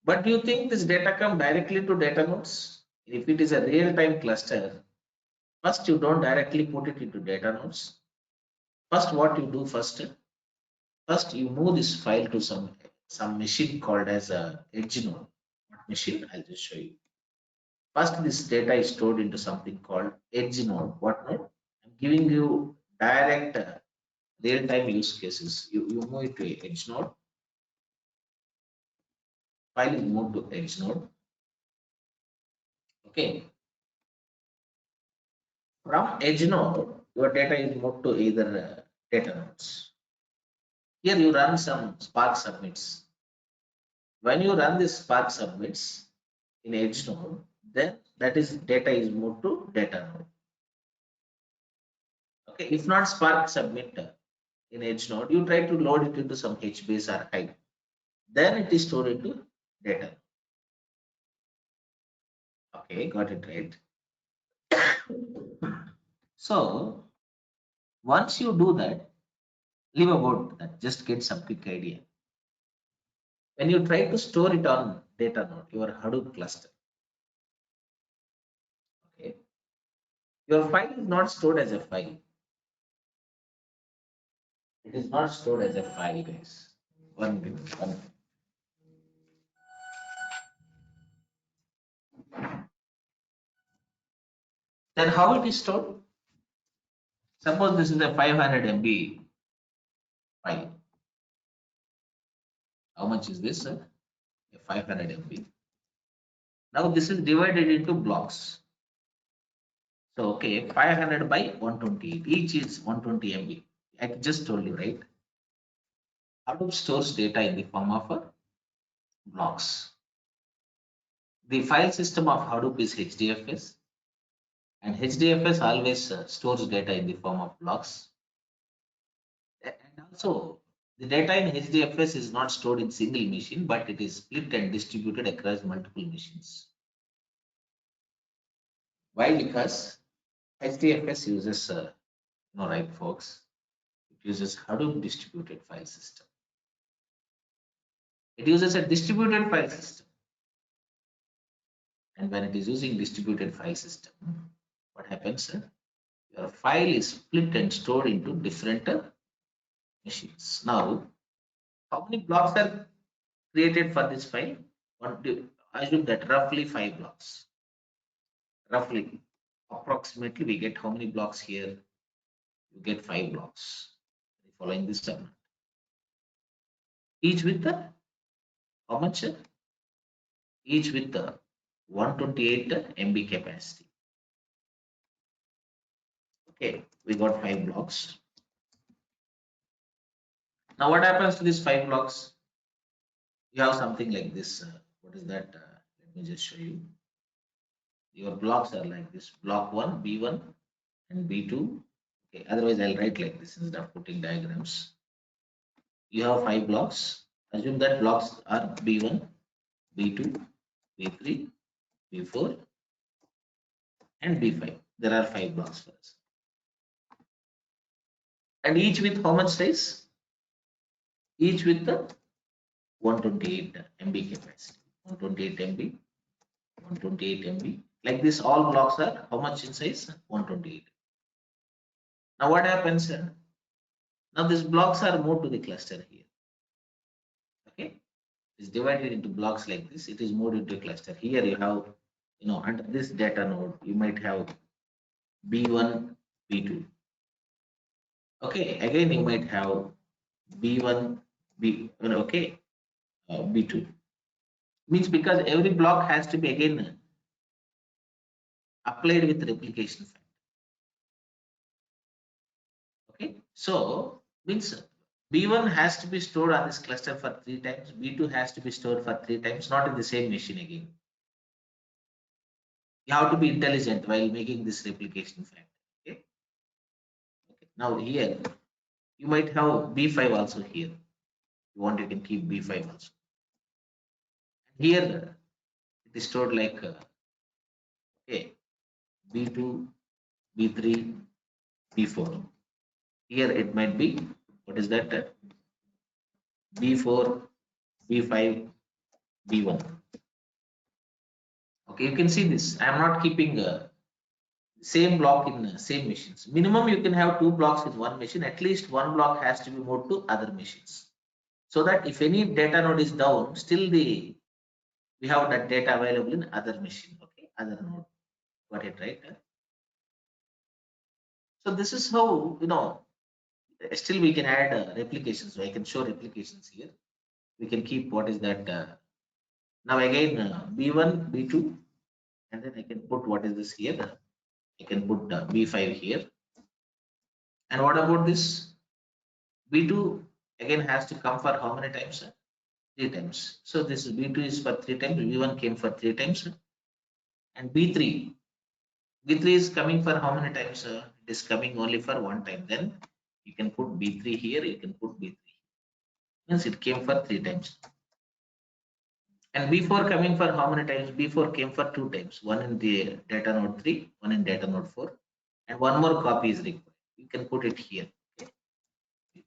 But do you think this data come directly to data nodes? If it is a real-time cluster, first you don't directly put it into data nodes. First, what you do first you move this file to some machine called as a edge node. What machine? I'll just show you. First, this data is stored into something called edge node. What node? I'm giving you direct real-time use cases. You move it to edge node. File is moved to edge node. Okay. From edge node, your data is moved to either data nodes. Here you run some Spark submits. When you run this Spark submits in Edge node, then that is data is moved to data node. Okay, if not Spark submit in Edge node, you try to load it into some HBase archive. Then it is stored into data. Okay, got it right. So once you do that, leave about that, just get some quick idea. When you try to store it on data node, your Hadoop cluster, okay, your file is not stored as a file. It is not stored as a file, guys. One minute. Then how it is stored? Suppose this is a 500 MB file. How much is this? A 500 MB. Now this is divided into blocks. So okay, 500 by 128. Each is 120 MB. I just told you, right? Hadoop stores data in the form of blocks. The file system of Hadoop is HDFS, and HDFS always stores data in the form of blocks. And also, the data in HDFS is not stored in single machine, but it is split and distributed across multiple machines. Why? Because HDFS uses, right, folks? It uses Hadoop distributed file system. It uses a distributed file system. And when it is using distributed file system, what happens? Your file is split and stored into different machines. Now, how many blocks are created for this file? I assume that roughly 5 blocks. Roughly, approximately, we get how many blocks here? You get 5 blocks. Following this term. Each with the how much? Each with the 128 MB capacity. Okay, we got 5 blocks. Now, what happens to these 5 blocks? You have something like this. What is that? Let me just show you. Your blocks are like this: block 1, B1, and B2. Okay, otherwise I'll write like this instead of putting diagrams. You have 5 blocks. Assume that blocks are B1, B2, B3, B4, and B5. There are 5 blocks for us. And each with how much size? Each with the 128 MB capacity. 128 MB, 128 MB. Like this, all blocks are how much in size? 128. Now what happens? Now these blocks are moved to the cluster here. Okay, it's divided into blocks like this. It is moved into a cluster. Here you have, under this data node, you might have B1, B2. Okay, again you might have B1, B2. Means because every block has to be again applied with replication factor. Okay, so means B1 has to be stored on this cluster for 3 times, B2 has to be stored for 3 times, not in the same machine again. You have to be intelligent while making this replication factor. Okay. Now here you might have B5 also here. You want, you can keep B5 also. Here it is stored like okay, B2, B3, B4. Here it might be, what is that? B4, B5, B1. Okay, you can see this. I am not keeping same block in same machines. Minimum you can have 2 blocks in one machine. At least 1 block has to be moved to other machines, so that if any data node is down, still we have that data available in other machine. Okay, other node. Got it right? So this is how still we can add replications. So I can show replications here. We can keep what is that? Now again B1, B2, and then I can put what is this here? I can put B5 here. And what about this B2? again has to come for how many times? 3 times. So this B2 is for 3 times, B1 came for 3 times, and B3 is coming for how many times? It is coming only for 1 time. Then you can put B3 here, you can put B3. Means it came for 3 times. And B4 coming for how many times? B4 came for 2 times. One in the data node 3, one in data node 4, and one more copy is required. You can put it here. Okay.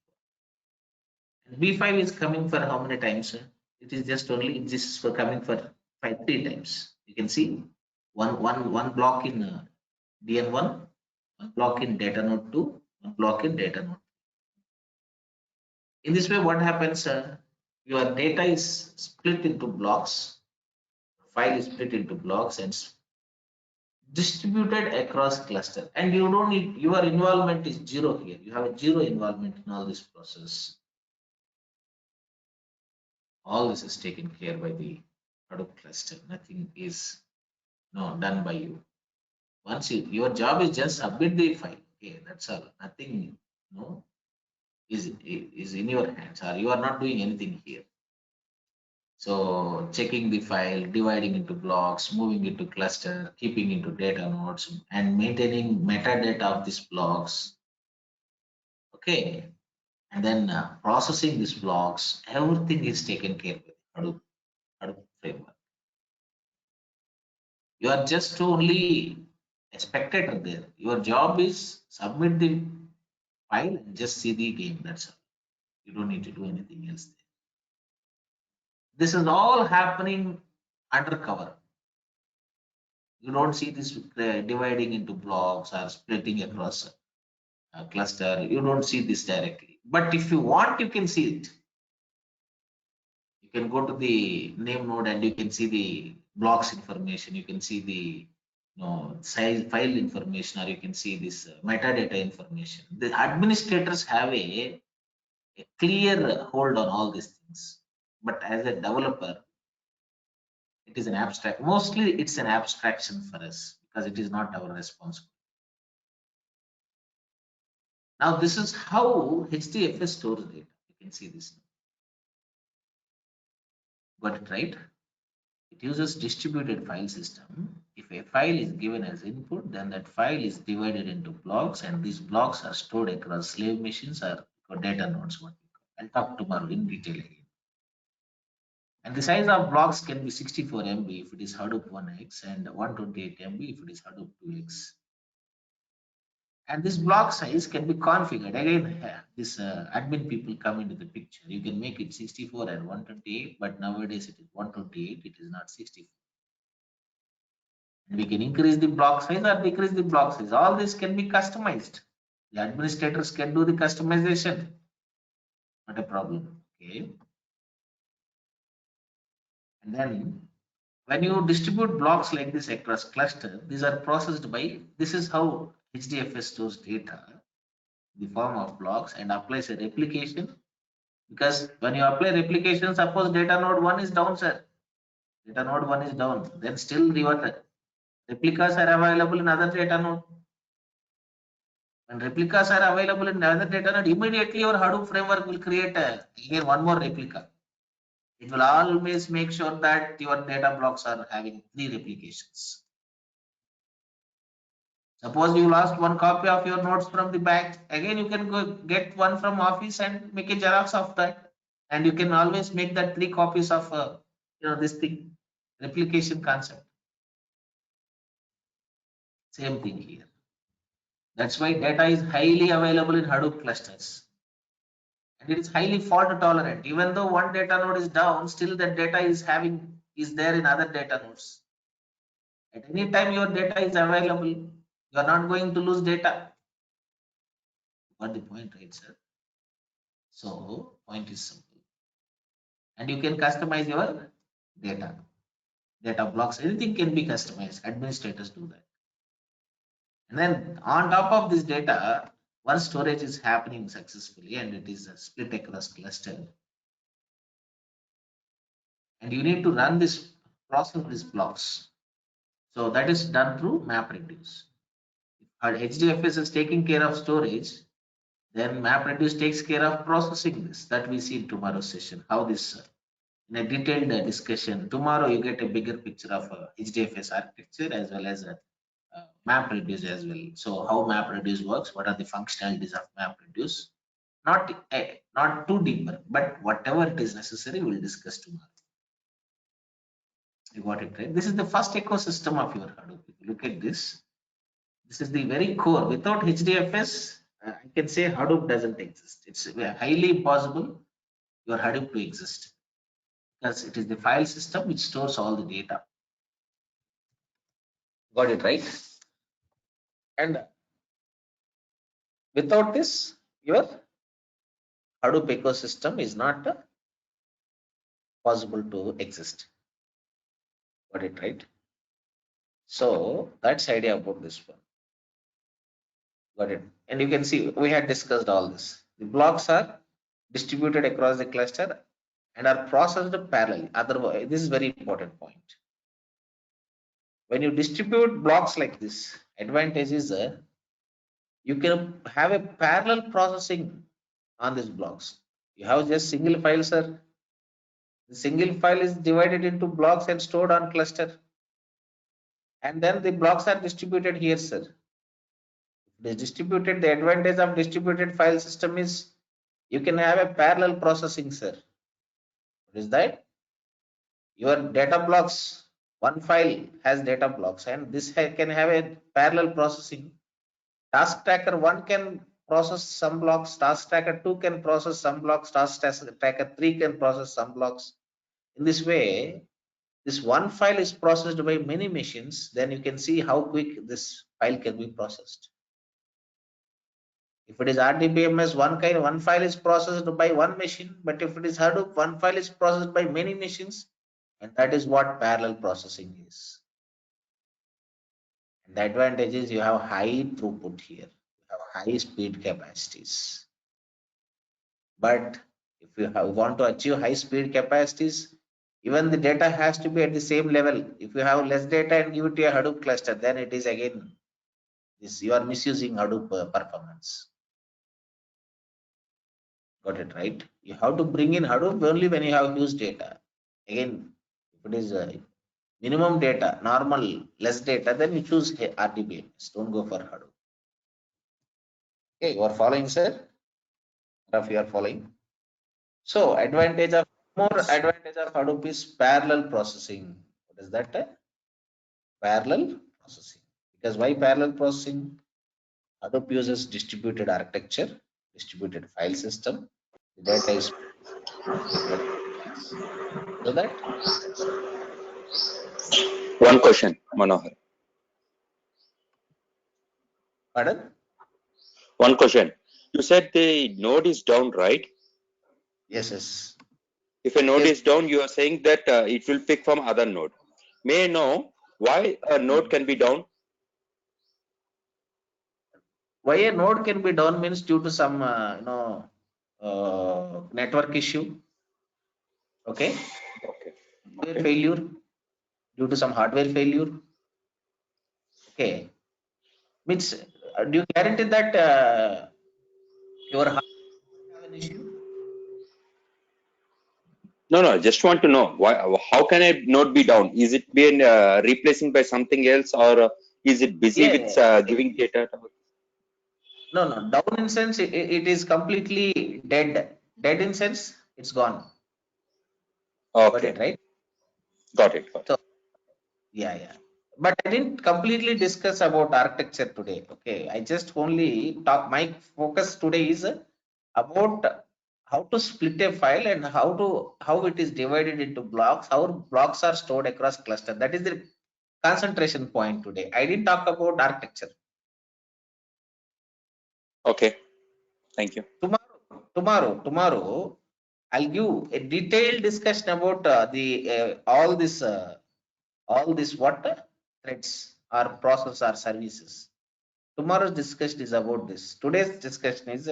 And B5 is coming for how many times? It is just only this is for coming for 3 times. You can see one block in DN1, one block in data node 2, one block in data node. In this way, what happens? Your data is split into blocks. File is split into blocks and distributed across cluster, and you don't need, your involvement is zero here. You have a zero involvement in all this process. All this is taken care by the Hadoop cluster. Nothing is done by you. Once your job is just submit the file. Okay, that's all. Nothing is in your hands, or you are not doing anything here. So checking the file, dividing into blocks, moving into cluster, keeping into data nodes, and maintaining metadata of these blocks. Okay, and then processing these blocks, everything is taken care of with Hadoop framework. You are just only a spectator there. Your job is submit the file and just see the game. That's all. You don't need to do anything else there. This is all happening undercover. You don't see this dividing into blocks or splitting across a cluster. You don't see this directly. But if you want, you can see it. You can go to the name node and you can see the blocks information. You can see the size file information, or you can see this metadata information. The administrators have a clear hold on all these things. But as a developer, it is an abstract. Mostly it's an abstraction for us because it is not our responsibility. Now this is how HDFS stores data. You can see this. Got it right? It uses distributed file system. If a file is given as input, then that file is divided into blocks, and these blocks are stored across slave machines or data nodes. What we call. I'll talk tomorrow in detail again. And the size of blocks can be 64 MB if it is Hadoop 1x, and 128 MB if it is Hadoop 2x. And this block size can be configured. Again, this admin people come into the picture. You can make it 64 and 128, but nowadays it is 128. It is not 64. And we can increase the block size or decrease the block size. All this can be customized. The administrators can do the customization. Not a problem. Okay. And then when you distribute blocks like this across cluster, these are processed by, this is how HDFS stores data in the form of blocks and applies a replication. Because when you apply replication, suppose data node 1 is down, sir. Data node 1 is down. Then still your replicas are available in other data node. When replicas are available in another data node, immediately your Hadoop framework will create here one more replica. It will always make sure that your data blocks are having 3 replications. Suppose you lost one copy of your notes from the bank, again you can go get one from office and make a xerox of that, and you can always make that 3 copies of this thing, replication concept. Same thing here. That's why data is highly available in Hadoop clusters. And it is highly fault tolerant. Even though one data node is down, still that data is there in other data nodes. At any time your data is available, you are not going to lose data. Got the point, right, sir? So point is simple. And you can customize your data blocks. Anything can be customized. Administrators do that. And then on top of this data, once storage is happening successfully and it is split across cluster, and you need to run this process these blocks. So that is done through MapReduce. Our HDFS is taking care of storage. Then MapReduce takes care of processing this, that we see in tomorrow's session. How this in a detailed discussion. Tomorrow you get a bigger picture of HDFS architecture as well as MapReduce as well. So how MapReduce works, what are the functionalities of MapReduce? Not too deeper, but whatever it is necessary, we'll discuss tomorrow. You got it right. This is the first ecosystem of your Hadoop. If you look at this, this is the very core. Without HDFS, I can say Hadoop doesn't exist. It's highly impossible your Hadoop to exist because it is the file system which stores all the data. Got it right? And without this, your Hadoop ecosystem is not possible to exist. Got it right? So that's idea about this one. Got it. And you can see we had discussed all this. The blocks are distributed across the cluster and are processed parallel. Otherwise, this is very important point. When you distribute blocks like this, advantage is you can have a parallel processing on these blocks. You have just single file, sir. The single file is divided into blocks and stored on cluster. And then the blocks are distributed here, sir. The distributed, the advantage of distributed file system is you can have a parallel processing, sir. What is that? Your data blocks, one file has data blocks, and this can have a parallel processing. Task tracker 1 can process some blocks, task tracker 2 can process some blocks, task tracker 3 can process some blocks. In this way, this one file is processed by many machines, then you can see how quick this file can be processed. If it is RDBMS, one file is processed by one machine, but if it is Hadoop, one file is processed by many machines, and that is what parallel processing is. And the advantage is you have high throughput here, you have high speed capacities. But if you want to achieve high speed capacities, even the data has to be at the same level. If you have less data and give it to a Hadoop cluster, then it is again this, you are misusing Hadoop performance. Got it right? You have to bring in Hadoop only when you have huge data. Again, if it is minimum data, normal, less data, then you choose RDBMS. Don't go for Hadoop. Okay, you are following, sir? If you are following. So more advantage of Hadoop is parallel processing. What is that? Parallel processing. Because why parallel processing? Hadoop uses distributed architecture, distributed file system. The data is so that. One question, Manohar. Pardon? One question. You said the node is down, right? Yes, yes. If a node Yes. is down, you are saying that it will pick from other node. May I know why a node can be down? Why a node can be down means due to some network issue. Okay. Okay. Failure due to some hardware failure. Okay. Means do you guarantee that your hardware have an issue? No. Just want to know why. How can a node be down? Is it being replacing by something else, or is it busy Yeah, with yeah. giving data? No. Down in sense it is completely dead. Dead in sense it's gone. Got Okay. it right? Got it. So yeah. But I didn't completely discuss about architecture today. Okay. I just only talk. My focus today is about how to split a file and how it is divided into blocks, how blocks are stored across cluster. That is the concentration point today. I didn't talk about architecture. Okay. Thank you. Tomorrow I'll give a detailed discussion about the all this what threads or process or services. Tomorrow's discussion is about this. Today's discussion is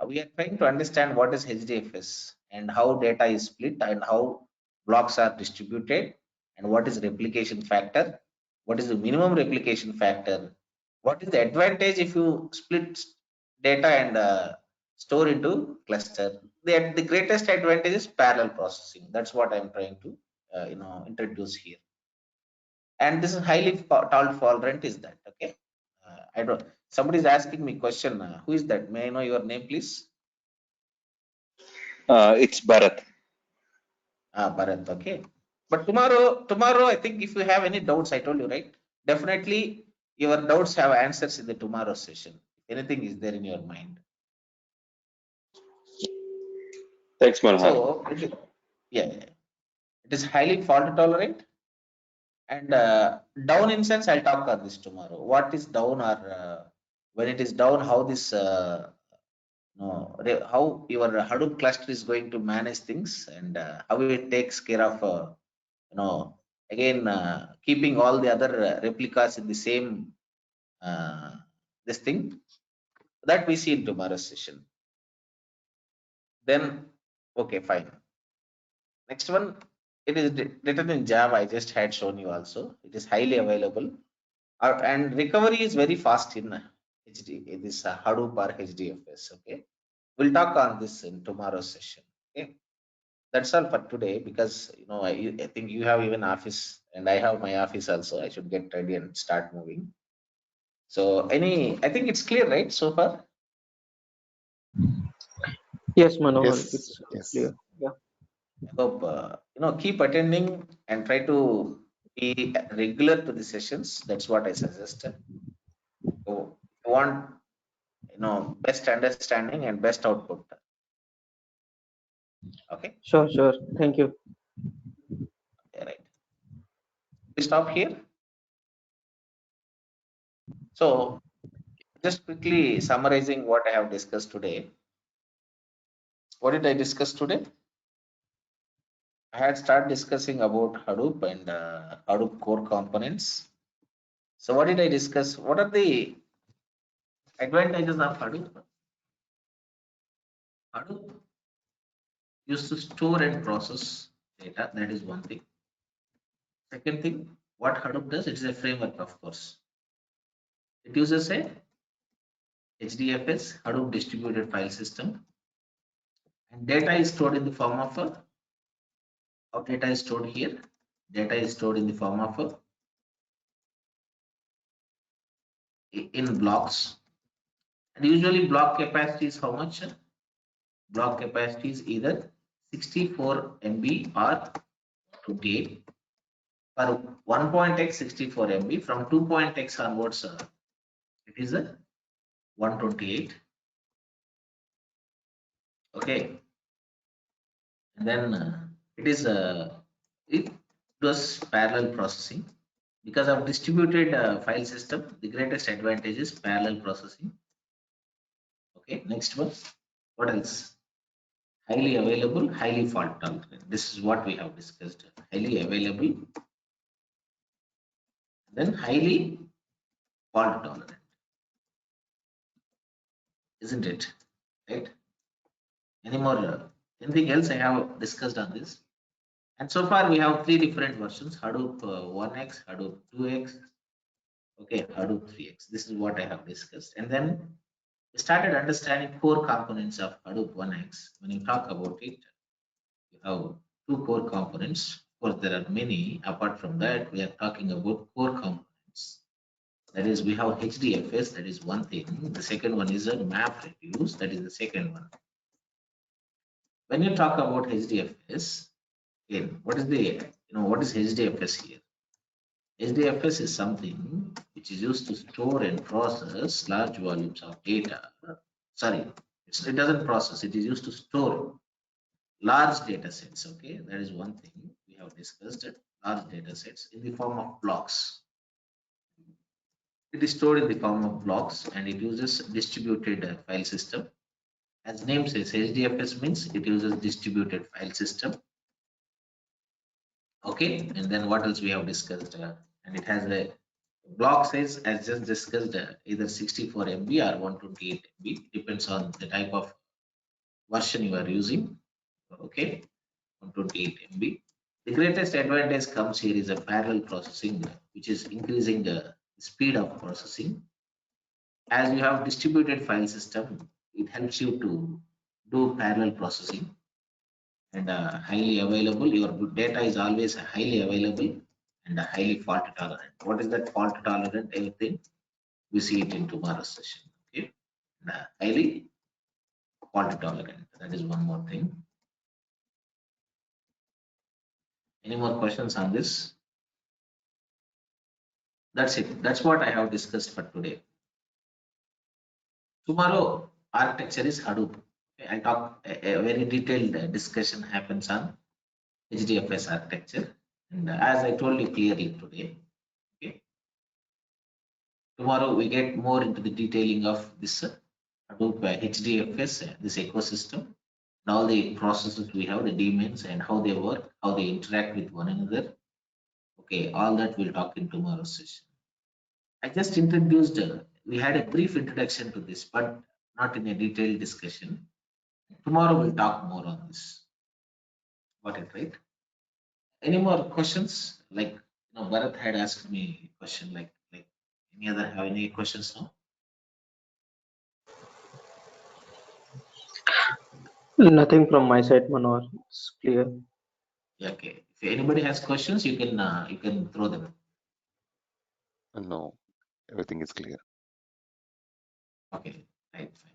we are trying to understand what is HDFS and how data is split and how blocks are distributed and what is replication factor, what is the minimum replication factor, what is the advantage if you split data and store into cluster. The greatest advantage is parallel processing. That's what I'm trying to introduce here. And this is highly tolerant is that okay? I don't. Somebody is asking me question. Who is that? May I know your name, please? It's Bharat. Bharat. Okay. But tomorrow, I think if you have any doubts, I told you right. Definitely, your doubts have answers in the tomorrow session. If anything is there in your mind. Thanks, Manohar. So yeah, it is highly fault tolerant. And down instance, I'll talk on this tomorrow. What is down or when it is down, how this no, how your Hadoop cluster is going to manage things and how it takes care of again keeping all the other replicas in the same uh, this thing that we see in tomorrow's session. Then okay, fine. Next one, it is written in Java. I just had shown you also. It is highly available. And recovery is very fast in HD, this Hadoop or HDFS. Okay, we'll talk on this in tomorrow's session. Okay, that's all for today because I think you have even office and I have my office also. I should get ready and start moving. So I think it's clear, right, so far? Yes, Manohar, Yes, it's yes. clear. Yeah. I hope keep attending and try to be regular to the sessions. That's what I suggested. So if you want best understanding and best output. Okay, Sure, sure. Thank you. yeah, right. We stop here. So just quickly summarizing what I have discussed today. What did I discuss today? I had started discussing about Hadoop and Hadoop core components. So what did I discuss? What are the advantages of Hadoop? Hadoop used to store and process data. That is one thing. Second thing, what Hadoop does, it is a framework, of course. It uses a HDFS, Hadoop distributed file system, and data is stored in the form of how data is stored here. Data is stored in the form of in blocks, and usually block capacity is how much? Block capacity is either 64 MB or 28. For 1.x 64 MB, from 2.x onwards, it is a 128. Okay, and then it does parallel processing because of distributed file system. The greatest advantage is parallel processing. Okay, next one. What else? Highly available, highly fault tolerant. This is what we have discussed. Highly available, then highly fault tolerant, isn't it? Right? Any more? Anything else I have discussed on this? And so far we have three different versions: Hadoop 1x, Hadoop 2x, okay, Hadoop 3x. This is what I have discussed. And then we started understanding core components of Hadoop 1x. When you talk about it, you have two core components. Of course, there are many. Apart from that, we are talking about core components. That is, we have HDFS, that is one thing. The second one is a map reduce, that is the second one. When you talk about HDFS, again, what is what is HDFS here? HDFS is something which is used to store and process large volumes of data. Sorry, it doesn't process, it is used to store large data sets. Okay, that is one thing we have discussed, large data sets in the form of blocks. It is stored in the form of blocks and it uses distributed file system. As name says, HDFS means it uses distributed file system. Okay, and then what else we have discussed? And it has a block size, as just discussed, either 64 MB or 128 MB, depends on the type of version you are using. Okay, 128 MB. The greatest advantage comes here is a parallel processing, which is increasing the speed of processing. As you have distributed file system, it helps you to do parallel processing and highly available. Your data is always highly available and highly fault tolerant. What is that fault tolerant? Everything we see it in tomorrow's session. Okay, and, highly fault tolerant. That is one more thing. Any more questions on this? That's it. That's what I have discussed for today. Tomorrow architecture is Hadoop. Okay, I talk a very detailed discussion happens on HDFS architecture, and as I told you clearly today, okay, tomorrow we get more into the detailing of this Hadoop HDFS, this ecosystem, and all the processes we have, the daemons, and how they work, how they interact with one another. Okay, all that we'll talk in tomorrow's session. I just introduced, we had a brief introduction to this, but not in a detailed discussion. Tomorrow we'll talk more on this. Got it, right? Any more questions? Like, Bharat had asked me a question, like any other, have any questions now? Nothing from my side, Manohar. It's clear. Yeah, okay. If anybody has questions, you can throw them. No, everything is clear. Okay, right, fine.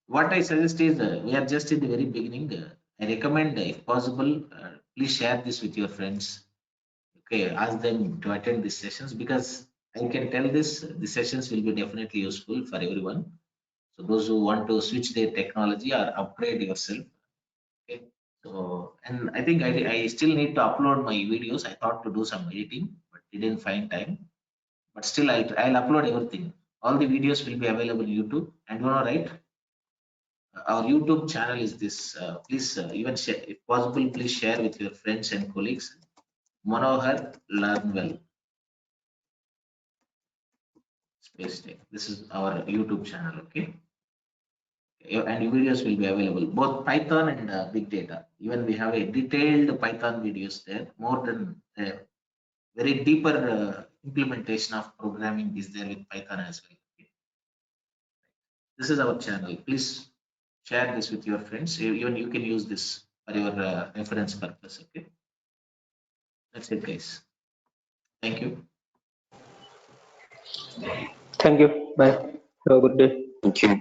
What I suggest is we are just in the very beginning. I recommend, if possible, please share this with your friends. Okay, ask them to attend these sessions, because I can tell this the sessions will be definitely useful for everyone. So those who want to switch their technology or upgrade yourself. Okay. So, and I think I still need to upload my videos. I thought to do some editing, but didn't find time. But still, I'll upload everything. All the videos will be available on YouTube. And right? Our YouTube channel is this. Please, even share, if possible, please share with your friends and colleagues. Manohar Learn Well Space Tech. This is our YouTube channel. Okay. And videos will be available, both Python and big data. Even we have a detailed Python videos there, more than very deeper implementation of programming is there with Python as well. Okay. This is our channel. Please share this with your friends. Even you can use this for your reference purpose. Okay, that's it, guys. Thank you. Thank you. Bye. Have a good day. Thank you.